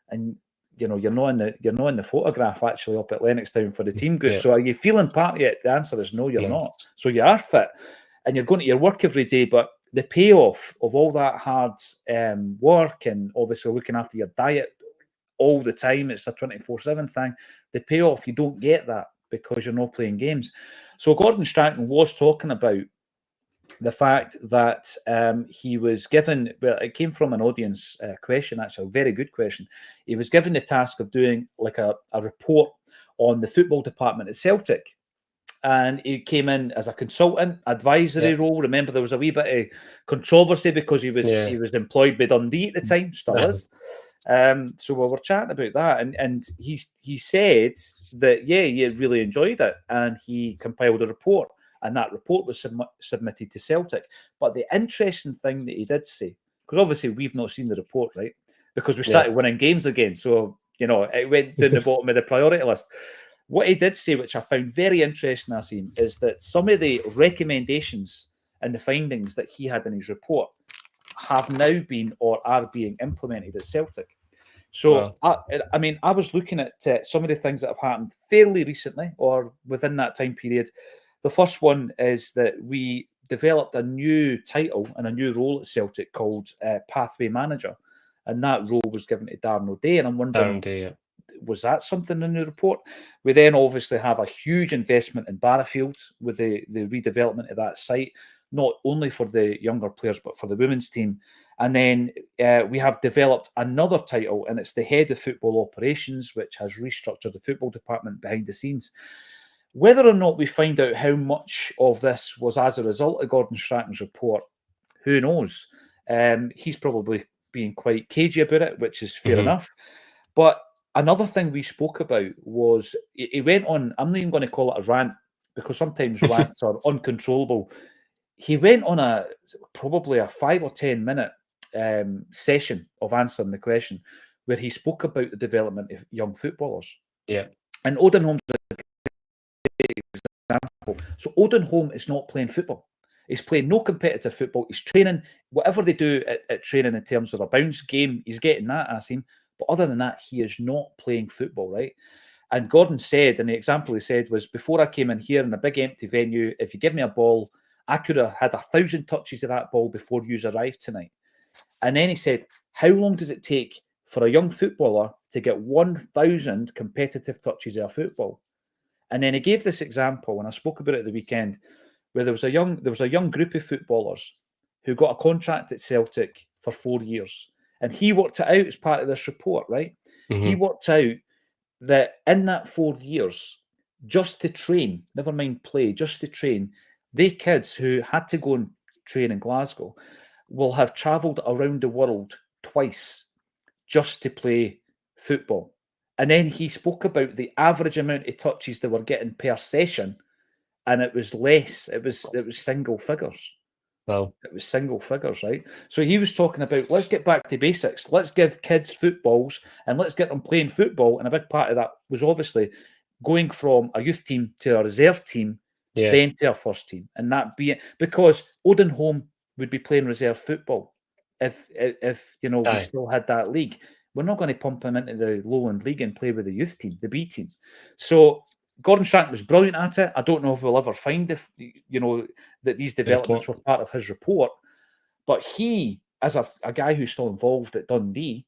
and you're not in the photograph actually up at Lennoxtown for the team group. Yeah. So are you feeling part of it? The answer is no, you're not. So you are fit, and you're going to your work every day, but the payoff of all that hard work and obviously looking after your diet all the time, it's a 24/7 thing. The payoff, you don't get that because you're not playing games. So Gordon Strachan was talking about the fact that he was given, well, it came from an audience question, actually, a very good question. He was given the task of doing like a report on the football department at Celtic. And he came in as a consultant, advisory role. Remember, there was a wee bit of controversy because he was employed by Dundee at the time, still is. So we were chatting about that, and he said that he really enjoyed it, and he compiled a report, and that report was submitted to Celtic. But the interesting thing that he did say, because obviously we've not seen the report, right? Because we started winning games again, so it went down the bottom of the priority list. What he did say, which I found very interesting, Asim, is that some of the recommendations and the findings that he had in his report have now been or are being implemented at Celtic. So, I mean, I was looking at some of the things that have happened fairly recently or within that time period. The first one is that we developed a new title and a new role at Celtic called Pathway Manager. And that role was given to Darren O'Day. And I'm wondering, was that something in the report? We then obviously have a huge investment in Barrafield with the redevelopment of that site, not only for the younger players, but for the women's team. And then we have developed another title, and it's the Head of Football Operations, which has restructured the football department behind the scenes. Whether or not we find out how much of this was as a result of Gordon Strachan's report, who knows? He's probably being quite cagey about it, which is fair enough. But another thing we spoke about was he went on, I'm not even going to call it a rant, because sometimes rants are uncontrollable. He went on probably a 5 or 10 minute session of answering the question, where he spoke about the development of young footballers. Yeah. And Odenholm's a great example. So Odenholm is not playing football. He's playing no competitive football. He's training, whatever they do at training in terms of a bounce game, he's getting that, I seen. But other than that, he is not playing football, right? And Gordon said, and the example he said was, before I came in here in a big empty venue, if you give me a ball, I could have had 1,000 touches of that ball before you arrived tonight. And then he said, how long does it take for a young footballer to get 1,000 competitive touches of a football? And then he gave this example, and I spoke about it at the weekend, where there was a young group of footballers who got a contract at Celtic for 4 years. And he worked it out as part of this report, right? Mm-hmm. He worked out that in that 4 years, just to train, never mind play, just to train, they kids who had to go and train in Glasgow will have travelled around the world twice just to play football. And then he spoke about the average amount of touches they were getting per session, and it was less. It was single figures. Wow. It was single figures, right? So he was talking about, let's get back to basics. Let's give kids footballs and let's get them playing football. And a big part of that was obviously going from a youth team to a reserve team, then to a first team. And that being because Odenholm would be playing reserve football if we still had that league. We're not going to pump him into the Lowland League and play with the youth team, the B team. So Gordon Strachan was brilliant at it. I don't know if we'll ever find that these developments were part of his report. But he, as a guy who's still involved at Dundee,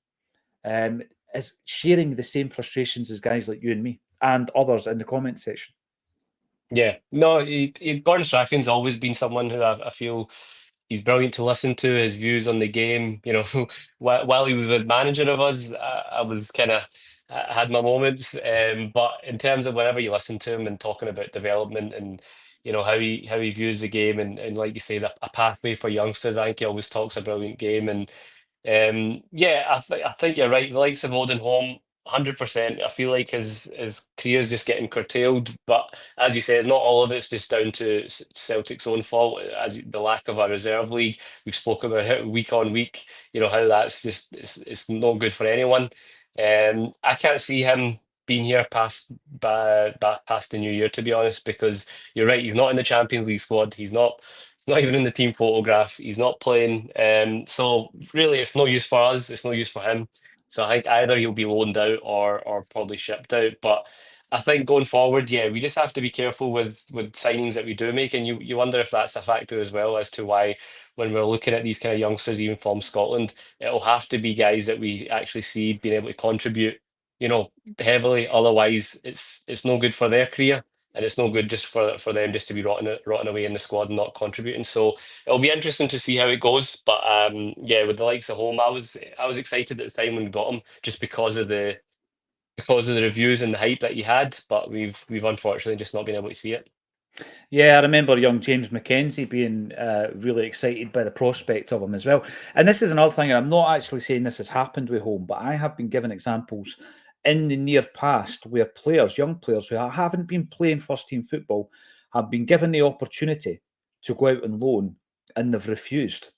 is sharing the same frustrations as guys like you and me and others in the comment section. Yeah, no, Gordon Strachan's always been someone who I feel he's brilliant to listen to. His views on the game, while he was with manager of us, I was kind of had my moments. But in terms of whenever you listen to him and talking about development and how he views the game and like you say, a pathway for youngsters, I think he always talks a brilliant game. And I think you're right. The likes of Odenholm, 100%. I feel like his career is just getting curtailed. But as you said, not all of it's just down to Celtic's own fault, as the lack of a reserve league. We've spoken about it week on week. How that's just it's not good for anyone. I can't see him being here past the new year, to be honest, because you're right. He's not in the Champions League squad. He's not even in the team photograph. He's not playing. So really, it's no use for us. It's no use for him. So I think either he'll be loaned out or probably shipped out. But I think going forward, yeah, we just have to be careful with signings that we do make. And you wonder if that's a factor as well as to why when we're looking at these kind of youngsters, even from Scotland, it'll have to be guys that we actually see being able to contribute, heavily. Otherwise, it's no good for their career. And it's no good just for them just to be rotting away in the squad and not contributing. So it'll be interesting to see how it goes. But with the likes of Home, I was excited at the time when we got him just because of the reviews and the hype that he had. But we've unfortunately just not been able to see it. Yeah, I remember young James McKenzie being really excited by the prospect of him as well. And this is another thing, and I'm not actually saying this has happened with Home, but I have been given examples in the near past where young players who haven't been playing first team football have been given the opportunity to go out and loan, and they've refused.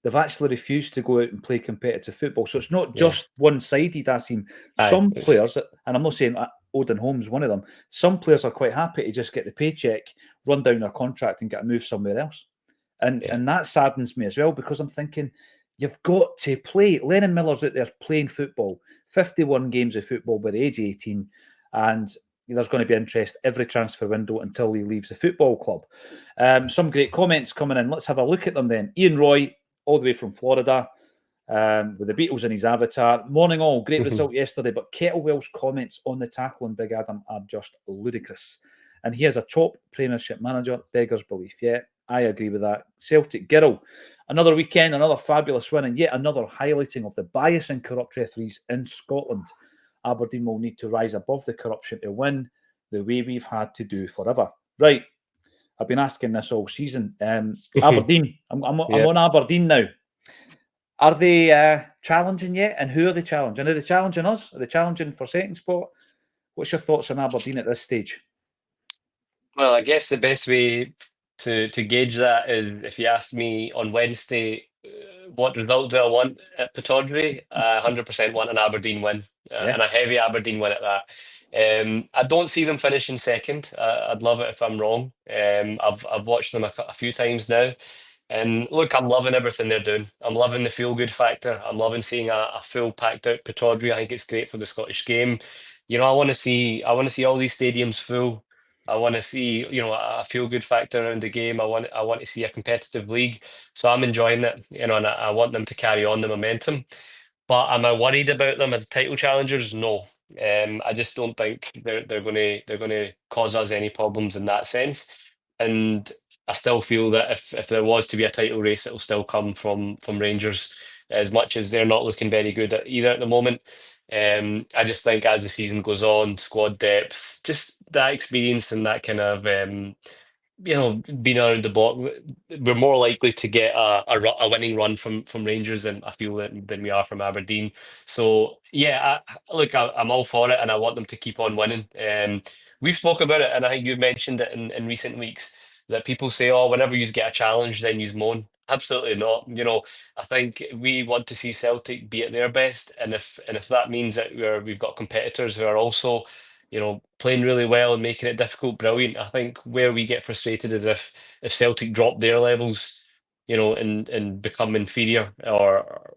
They've actually refused to go out and play competitive football. So it's not just one-sided, Asim. Some players, and I'm not saying Odenholm's one of them, some players are quite happy to just get the paycheck, run down their contract and get a move somewhere else. And that saddens me as well, because I'm thinking, you've got to play. Lenon Miller's out there playing football, 51 games of football by the age of 18, and there's going to be interest every transfer window until he leaves the football club. Some great comments coming in. Let's have a look at them then. Ian Roy, all the way from Florida, with the Beatles in his avatar. Morning all, great result yesterday, but Kettlewell's comments on the tackle on Big Adam are just ludicrous. And he has a top Premiership manager, beggars belief. Yeah, I agree with that. Celtic Girl, another weekend, another fabulous win, and yet another highlighting of the bias and corrupt referees in Scotland. Aberdeen will need to rise above the corruption to win the way we've had to do forever. Right, I've been asking this all season. Aberdeen, I'm on Aberdeen now. Are they challenging yet? And who are they challenging? Are they challenging us? Are they challenging for second spot? What's your thoughts on Aberdeen at this stage? Well, I guess the best way to gauge that is if you asked me on Wednesday, what result do I want at Pittodrie? 100% want an Aberdeen win, Yeah. and a heavy Aberdeen win at that. I don't see them finishing second. I'd love it if I'm wrong. I've watched them a few times now. And look, I'm loving everything they're doing. I'm loving the feel good factor. I'm loving seeing a full packed out Pittodrie. I think it's great for the Scottish game. I want to see all these stadiums full. I want to see, a feel good factor around the game. I want to see a competitive league. So I'm enjoying it, and I want them to carry on the momentum. But am I worried about them as title challengers? No. I just don't think they're gonna cause us any problems in that sense. And I still feel that if there was to be a title race, it'll still come from Rangers, as much as they're not looking very good at either at the moment. I just think as the season goes on, squad depth, just that experience and that kind of being around the block, we're more likely to get a winning run from Rangers, and I feel than we are from Aberdeen. So yeah, look, I'm all for it, and I want them to keep on winning. We've spoke about it, and I think you've mentioned it in recent weeks that people say, "Oh, whenever you get a challenge, then you moan." Absolutely not. I think we want to see Celtic be at their best, and if that means that we've got competitors who are also playing really well and making it difficult, brilliant. I think where we get frustrated is if Celtic drop their levels, and become inferior, or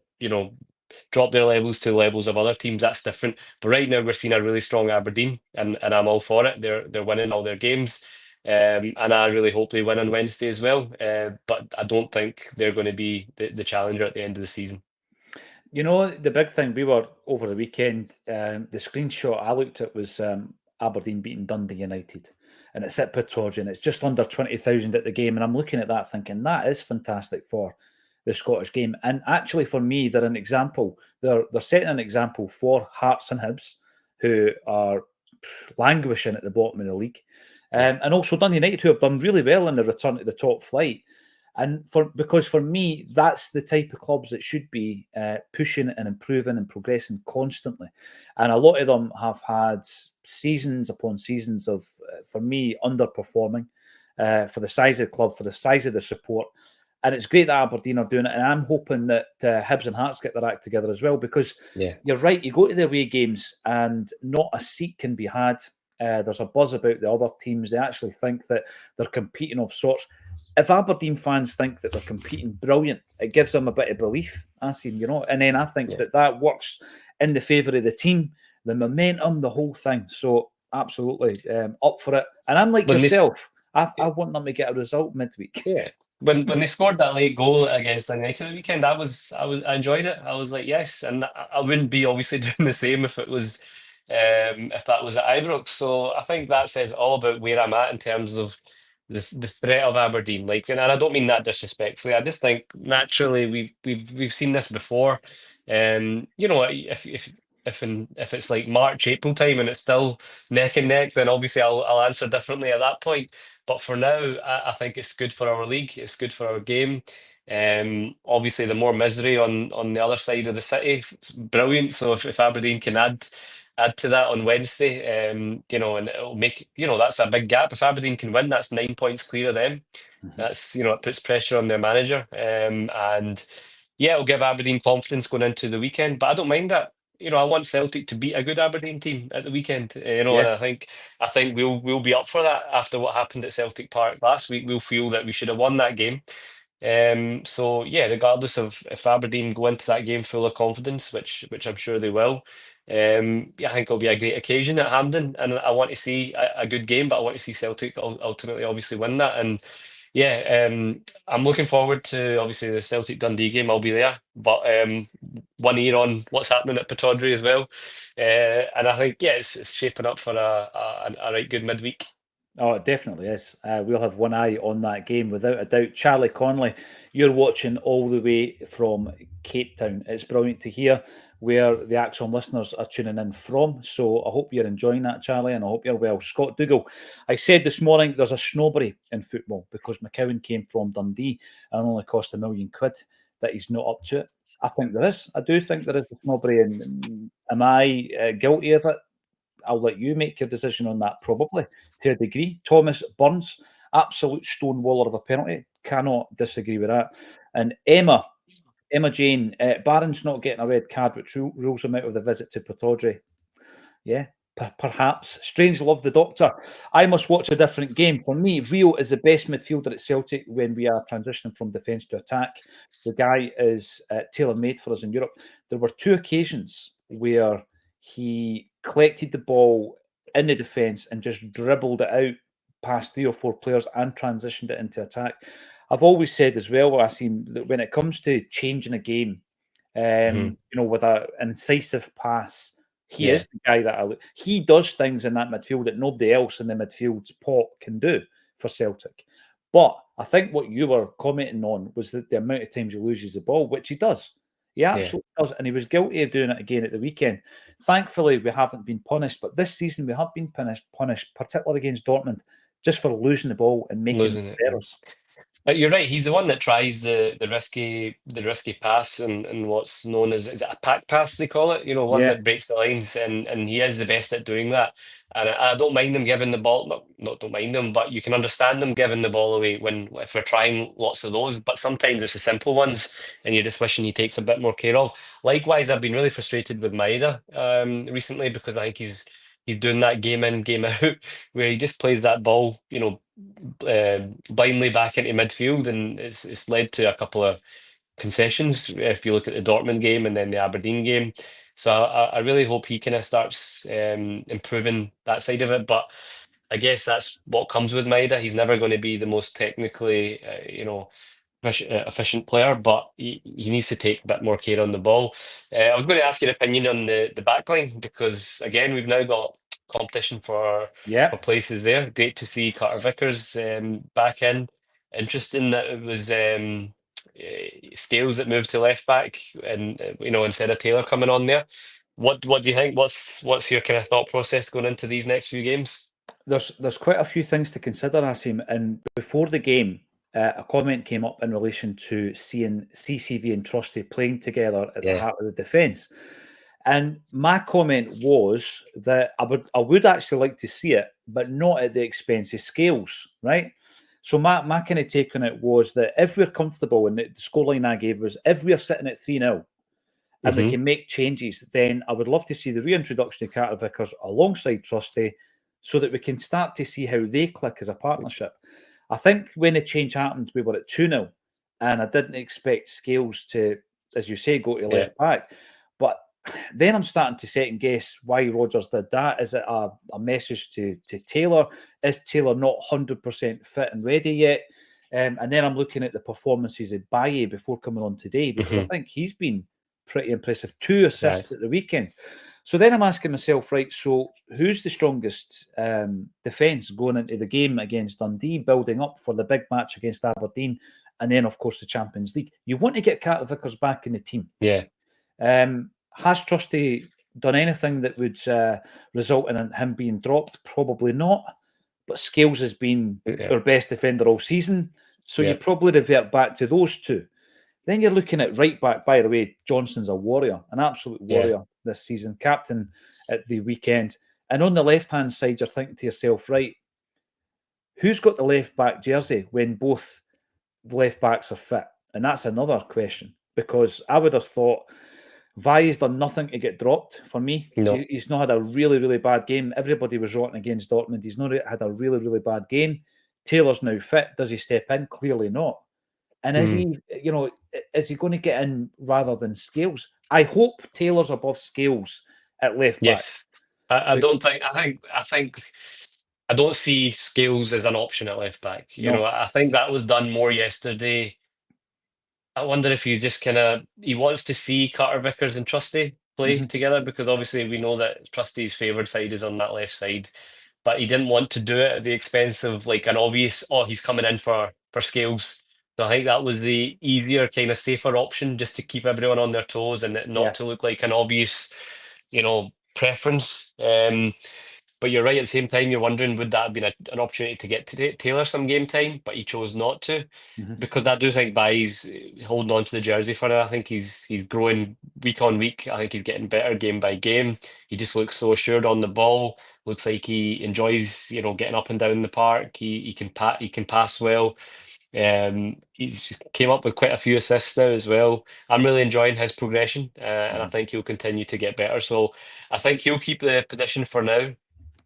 drop their levels to the levels of other teams. That's different. But right now we're seeing a really strong Aberdeen, and I'm all for it. They're winning all their games. And I really hope they win on Wednesday as well. But I don't think they're going to be the challenger at the end of the season. The big thing, we were over the weekend, the screenshot I looked at was Aberdeen beating Dundee United. And it's at Pittodrie, and it's just under 20,000 at the game. And I'm looking at that thinking, that is fantastic for the Scottish game. And actually, for me, they're an example. They're setting an example for Hearts and Hibs, who are languishing at the bottom of the league. And also Dundee United, who have done really well in the return to the top flight. And because for me, that's the type of clubs that should be pushing and improving and progressing constantly. And a lot of them have had seasons upon seasons of, for me, underperforming for the size of the club, for the size of the support. And it's great that Aberdeen are doing it. And I'm hoping that Hibs and Hearts get their act together as well, because you're right, you go to the away games and not a seat can be had. There's a buzz about the other teams. They actually think that they're competing of sorts. If Aberdeen fans think that they're competing, brilliant. It gives them a bit of belief, and then I think that works in the favour of the team, the momentum, the whole thing. So absolutely up for it. And I'm like yourself. I want them to get a result midweek. Yeah. When they scored that late goal against United the weekend, I enjoyed it. I was like, yes, and I wouldn't be obviously doing the same if it was if that was at Ibrox. So I think that says all about where I'm at in terms of the threat of Aberdeen. Like, and I don't mean that disrespectfully. I just think naturally we've seen this before. If it's like March, April time and it's still neck and neck, then obviously I'll answer differently at that point. But for now, I think it's good for our league. It's good for our game. Obviously, the more misery on the other side of the city, brilliant. So if Aberdeen can add to that on Wednesday, and it'll make that's a big gap. If Aberdeen can win, that's 9 points clear of them. That's it puts pressure on their manager, and it'll give Aberdeen confidence going into the weekend. But I don't mind that. I want Celtic to beat a good Aberdeen team at the weekend. And I think we'll be up for that after what happened at Celtic Park last week. We'll feel that we should have won that game. So regardless of if Aberdeen go into that game full of confidence, which I'm sure they will, I think it'll be a great occasion at Hampden, and I want to see a good game, but I want to see Celtic ultimately obviously win that. And I'm looking forward to obviously the Celtic Dundee game. I'll be there, but one ear on what's happening at Pittodrie as well, and I think it's shaping up for a right good midweek. Oh, it definitely is. We'll have one eye on that game without a doubt. Charlie Conley, you're watching all the way from Cape Town. It's brilliant to hear where the Acsom listeners are tuning in from. So I hope you're enjoying that, Charlie, and I hope you're well. Scott Dougal, I said this morning there's a snobbery in football because McCowan came from Dundee and only cost £1 million that he's not up to it. I think there is. I do think there is a snobbery. And am I guilty of it? I'll let you make your decision on that, probably to a degree. Thomas Burns, absolute stonewaller of a penalty. Cannot disagree with that. And Emma Emma Jane, Barron's not getting a red card, which rules him out of the visit to Pataudry. Yeah, perhaps. Strange love the doctor. I must watch a different game. For me, Rio is the best midfielder at Celtic when we are transitioning from defence to attack. The guy is tailor-made for us in Europe. There were 2 occasions where he collected the ball in the defence and just dribbled it out past 3 or 4 players and transitioned it into attack. I've always said as well, Wasim, that when it comes to changing a game, with an incisive pass, he is the guy that he does things in that midfield that nobody else in the midfield's pot can do for Celtic. But I think what you were commenting on was that the amount of times he loses the ball, which he does. He absolutely does. And he was guilty of doing it again at the weekend. Thankfully, we haven't been punished. But this season, we have been punished, particularly against Dortmund, just for losing the ball and making errors. You're right. He's the one that tries the risky pass and what's known as, is it a pack pass they call it? One that breaks the lines, and he is the best at doing that. And I don't mind them giving the ball. Not don't mind them, but you can understand them giving the ball away if we're trying lots of those. But sometimes it's the simple ones, and you're just wishing he takes a bit more care of. Likewise, I've been really frustrated with Idah recently, because I think he's doing that game in, game out, where he just plays that ball, blindly back into midfield, and it's led to a couple of concessions if you look at the Dortmund game and then the Aberdeen game. So I really hope he kind of starts improving that side of it. But I guess that's what comes with Maida. He's never going to be the most technically, efficient player, but he needs to take a bit more care on the ball. I was going to ask your opinion on the back line, because again, we've now got competition for places there. Great to see Carter Vickers back in. Interesting that it was Scales that moved to left back, and instead of Taylor coming on there. What do you think? What's your kind of thought process going into these next few games? There's quite a few things to consider, Asim. And before the game, a comment came up in relation to seeing CCV and Trusty playing together at the heart of the defence. And my comment was that I would actually like to see it, but not at the expense of Scales, right? So my kind of take on it was that if we're comfortable, and the scoreline I gave was, if we're sitting at 3-0 and we can make changes, then I would love to see the reintroduction of Carter Vickers alongside Trusty, so that we can start to see how they click as a partnership. I think when the change happened, we were at 2-0, and I didn't expect Scales to, as you say, go to left back. But then I'm starting to second guess why Rodgers did that. Is it a message to Taylor? Is Taylor not 100% fit and ready yet? And then I'm looking at the performances of Baye before coming on today, because I think he's been pretty impressive. 2 assists at the weekend. So then I'm asking myself, right, so who's the strongest defence going into the game against Dundee, building up for the big match against Aberdeen, and then, of course, the Champions League? You want to get Carter Vickers back in the team. Yeah. Has Trusty done anything that would result in him being dropped? Probably not. But Scales has been our best defender all season. So you probably revert back to those two. Then you're looking at right back. By the way, Johnson's a warrior, an absolute warrior this season, captain at the weekend. And on the left-hand side, you're thinking to yourself, right, who's got the left back jersey when both left backs are fit? And that's another question, because I would have thought Vaille's done nothing to get dropped for me. No. He's not had a really, really bad game. Everybody was rotting against Dortmund. He's not had a really, really bad game. Taylor's now fit. Does he step in? Clearly not. And is he, is he going to get in rather than Scales? I hope Taylor's above Scales at left back. Yes, I think I don't see Scales as an option at left back. I think that was done more yesterday. I wonder if he wants to see Carter Vickers and Trusty play together, because obviously we know that Trusty's favoured side is on that left side, but he didn't want to do it at the expense of like an obvious, he's coming in for Scales. So I think that was the easier, kind of safer option, just to keep everyone on their toes and not to look like an obvious, preference. But you're right, at the same time, you're wondering, would that have been an opportunity to get to Taylor some game time? But he chose not to, because I do think Baye's holding on to the jersey for now. I think he's growing week on week. I think he's getting better game by game. He just looks so assured on the ball. Looks like he enjoys, getting up and down the park. He can pass well. He's came up with quite a few assists now as well. I'm really enjoying his progression, and I think he'll continue to get better. So I think he'll keep the position for now.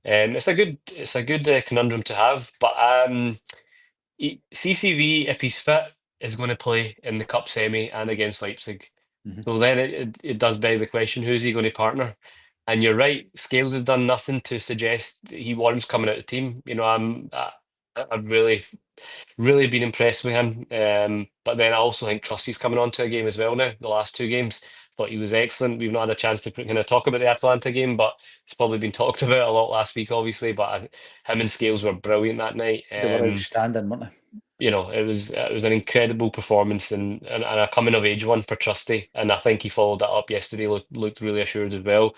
It's a good conundrum to have. But CCV, if he's fit, is going to play in the cup semi and against Leipzig. So then it does beg the question: who's he going to partner? And you're right, Scales has done nothing to suggest he wants coming out of the team. You know, I've really been impressed with him. But then I also think Trusty's coming on to a game as well now. The last two games, thought he was excellent. We've not had a chance to kind of talk about the Atalanta game, but it's probably been talked about a lot last week, obviously. But him and Scales were brilliant that night. They were outstanding, weren't they? You know, it was an incredible performance and a coming of age one for Trusty, and I think he followed that up yesterday. Looked really assured as well.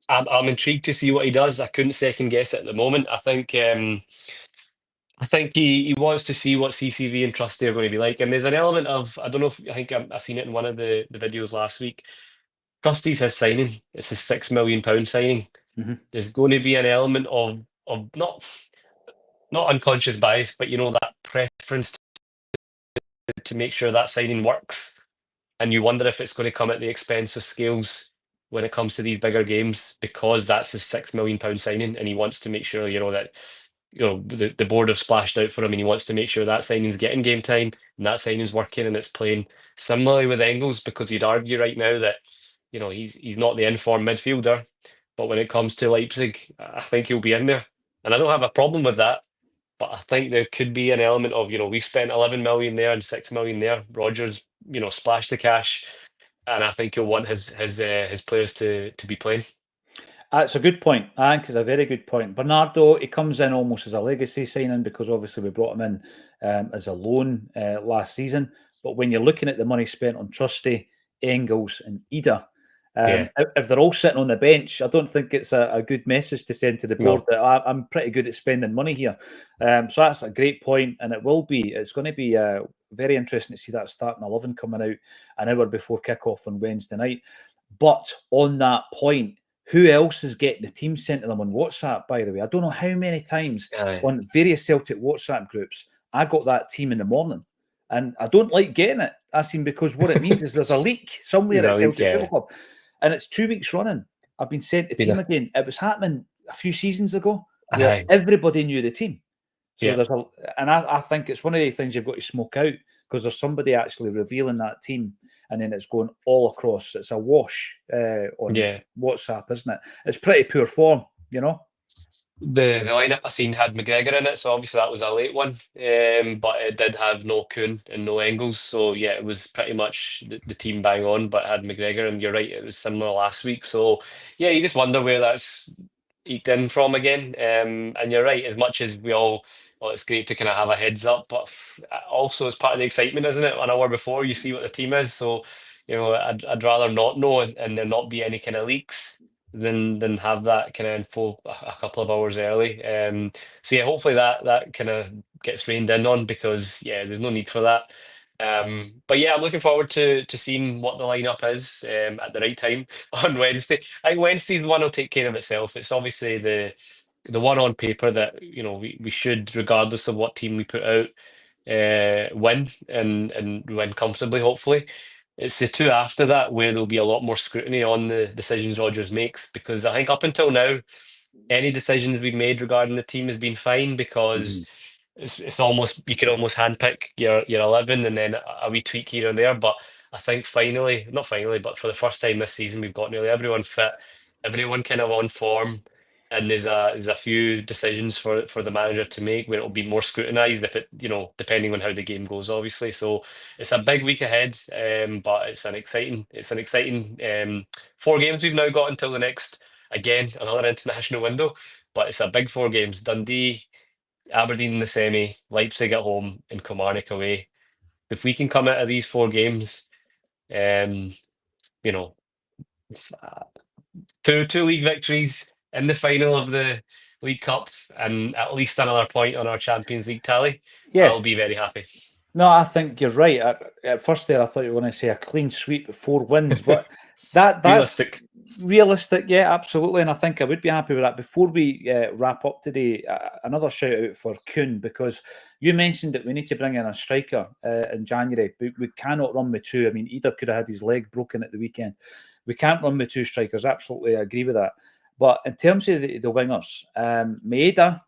I'm intrigued to see what he does. I couldn't second guess it at the moment. I think he wants to see what CCV and Trusty are going to be like. And there's an element of, I don't know if, I think I seen it in one of the videos last week. Trusty's his signing. It's a £6 million signing. There's going to be an element of not unconscious bias, but you know, that preference to make sure that signing works. And you wonder if it's going to come at the expense of Scales when it comes to these bigger games, because that's his £6 million signing, and he wants to make sure, you know, that the board have splashed out for him, and he wants to make sure that signing's getting game time and that signing's working and it's playing. Similarly with Engels, because you'd argue right now that, you know, he's not the informed midfielder, but when it comes to Leipzig, I think he'll be in there, and I don't have a problem with that. But I think there could be an element of, you know, we spent 11 million there and 6 million there. Rogers, you know, splashed the cash, and I think he'll want his players to be playing. That's a good point. I think it's a very good point. Bernardo, he comes in almost as a legacy signing because obviously we brought him in as a loan last season. But when you're looking at the money spent on Trusty, Engels, and Idah, if they're all sitting on the bench, I don't think it's a good message to send to the board that I'm pretty good at spending money here. So that's a great point, and it's going to be very interesting to see that starting 11 coming out an hour before kickoff on Wednesday night. But on that point, who else is getting the team sent to them on WhatsApp, by the way? I don't know how many times on various Celtic WhatsApp groups I got that team in the morning. And I don't like getting it. I seen, because what it means is there's a leak somewhere at Celtic Football Club. And it's 2 weeks running. I've been sent the team again. It was happening a few seasons ago where everybody knew the team. So I think it's one of the things you've got to smoke out, because there's somebody actually revealing that team, and then it's going all across. It's a wash on WhatsApp, isn't it? It's pretty poor form, you know. The lineup I seen had McGregor in it, so obviously that was a late one. But it did have no Kuhn and no Engels, so yeah, it was pretty much the team bang on. But it had McGregor, and you're right, it was similar last week. So yeah, you just wonder where that's eked in from again. And you're right, as much as well, it's great to kind of have a heads up, but also it's part of the excitement, isn't it? An hour before you see what the team is, so you know, I'd rather not know and there not be any kind of leaks than have that kind of info a couple of hours early. So yeah, hopefully that kind of gets reined in on, because yeah, there's no need for that. But yeah, I'm looking forward to seeing what the lineup is at the right time on Wednesday. I think Wednesday's one will take care of itself. It's obviously the one on paper that, you know, we should, regardless of what team we put out, win and win comfortably, hopefully. It's the two after that where there'll be a lot more scrutiny on the decisions Rodgers makes, because I think up until now, any decisions we've made regarding the team has been fine, because it's almost, you can almost handpick your 11 and then a wee tweak here and there. But I think not finally, but for the first time this season, we've got nearly everyone fit, everyone kind of on form, and there's a few decisions for the manager to make where it'll be more scrutinised, if it, you know, depending on how the game goes, obviously. So it's a big week ahead, but it's an exciting 4 games we've now got until the next, again, another international window. But it's a big 4 games: Dundee, Aberdeen in the semi, Leipzig at home, and Kilmarnock away. If we can come out of these 4 games, you know, 2 league victories in the final of the League Cup, and at least another point on our Champions League tally, I'll be very happy. No, I think you're right. At first there, I thought you were going to say a clean sweep of 4 wins, but that's realistic. Realistic, yeah, absolutely, and I think I would be happy with that. Before we wrap up today, another shout out for Kuhn, because you mentioned that we need to bring in a striker in January, but we cannot run with two. I mean, Idah could have had his leg broken at the weekend. We can't run with two strikers. Absolutely, I agree with that. But in terms of the wingers, Maeda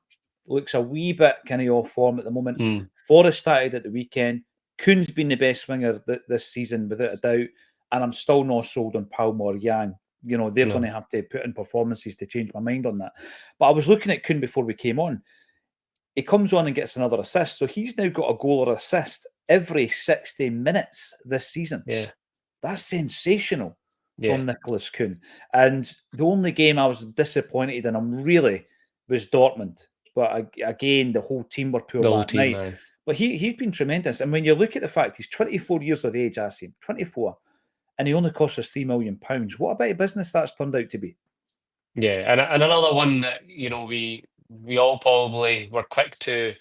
looks a wee bit kind of off form at the moment. Forrest started at the weekend. Kuhn's been the best winger this season, without a doubt, and I'm still not sold on Palmer or Yang. You know, they're going to have to put in performances to change my mind on that. But I was looking at Kuhn before we came on. He comes on and gets another assist. So he's now got a goal or assist every 60 minutes this season. Yeah. That's sensational from Nicholas Kuhn. And the only game I was disappointed in him really was Dortmund. But again, the whole team were poor that night. But he's been tremendous. And when you look at the fact he's 24 years of age, Acsom, 24, and he only cost us £3 million. What about a business that's turned out to be? Yeah, and another one that, you know, we all probably were quick to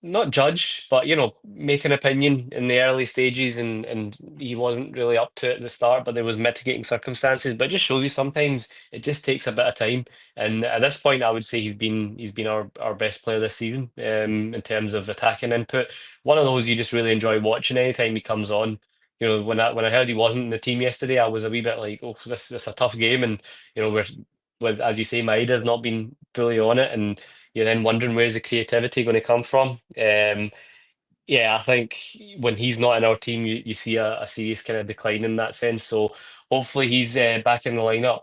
not judge, but, you know, make an opinion in the early stages, and he wasn't really up to it at the start, but there was mitigating circumstances. But it just shows you sometimes it just takes a bit of time. And at this point, I would say he's been our best player this season, in terms of attacking input. One of those you just really enjoy watching anytime he comes on. You know, when I heard he wasn't in the team yesterday, I was a wee bit like, oh, this is a tough game, and you know, with, as you say, Maida's not been fully on it, and you're then wondering where's the creativity going to come from. Yeah, I think when he's not in our team, you see a serious kind of decline in that sense. So hopefully he's back in the lineup.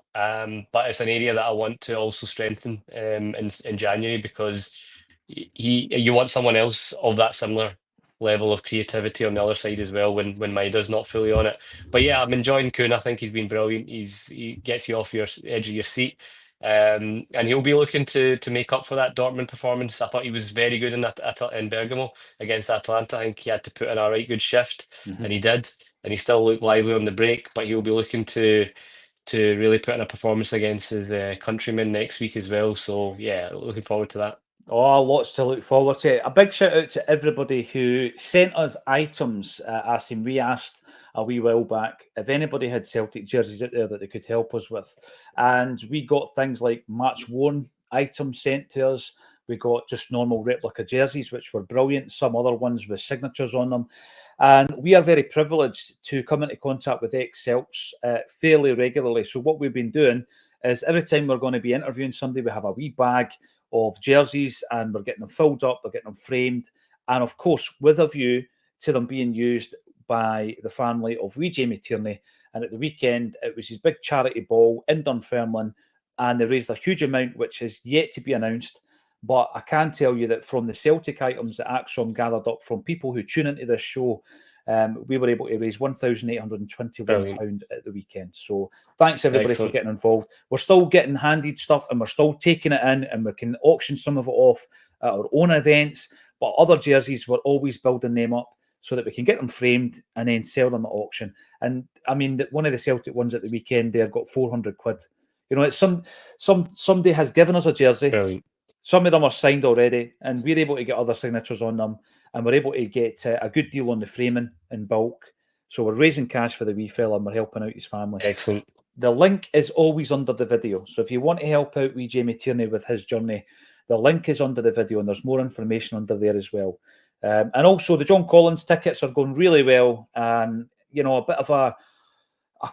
But it's an area that I want to also strengthen in January, because you want someone else of that similar level of creativity on the other side as well when Maida's not fully on it. But yeah, I'm enjoying Kuhn. I think he's been brilliant. He gets you off your edge of your seat. And he'll be looking to make up for that Dortmund performance. I thought he was very good in Bergamo against Atalanta. I think he had to put in a right good shift, and he did. And he still looked lively on the break, but he'll be looking to really put in a performance against his countrymen next week as well. So yeah, looking forward to that. Oh, lots to look forward to. A big shout out to everybody who sent us items. Asking, we asked a wee while back if anybody had Celtic jerseys out there that they could help us with, and we got things like match worn items sent to us. We got just normal replica jerseys, which were brilliant. Some other ones with signatures on them. And we are very privileged to come into contact with ex-Celts fairly regularly. So what we've been doing is every time we're going to be interviewing somebody, we have a wee bag of jerseys, and we're getting them filled up, we're getting them framed, and of course with a view to them being used by the family of wee Jamie Tierney. And at the weekend it was his big charity ball in Dunfermline, and they raised a huge amount which is yet to be announced. But I can tell you that from the Celtic items that Acsom gathered up from people who tune into this show, we were able to raise £1,821 at the weekend. So thanks everybody for getting involved. We're still getting handed stuff, and we're still taking it in, and we can auction some of it off at our own events. But other jerseys, we're always building them up so that we can get them framed and then sell them at auction. And I mean, one of the Celtic ones at the weekend there got £400. You know, it's somebody has given us a jersey. Brilliant. Some of them are signed already, and we're able to get other signatures on them, and we're able to get a good deal on the framing in bulk. So we're raising cash for the wee fella, and we're helping out his family. Excellent. The link is always under the video. So if you want to help out wee Jamie Tierney with his journey, the link is under the video, and there's more information under there as well. And also the John Collins tickets are going really well. You know, a bit of a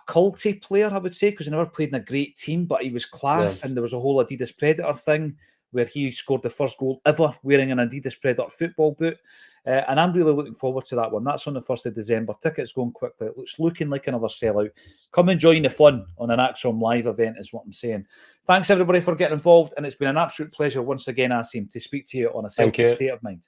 culty player, I would say, because he never played in a great team, but he was class, and there was a whole Adidas Predator thing where he scored the first goal ever wearing an Adidas Predator football boot. And I'm really looking forward to that one. That's on the 1st of December. Tickets going quickly. It looks looking like another sellout. Come and join the fun on an Acsom live event is what I'm saying. Thanks everybody for getting involved, and it's been an absolute pleasure once again, Acsom, to speak to you on a Celtic State of Mind.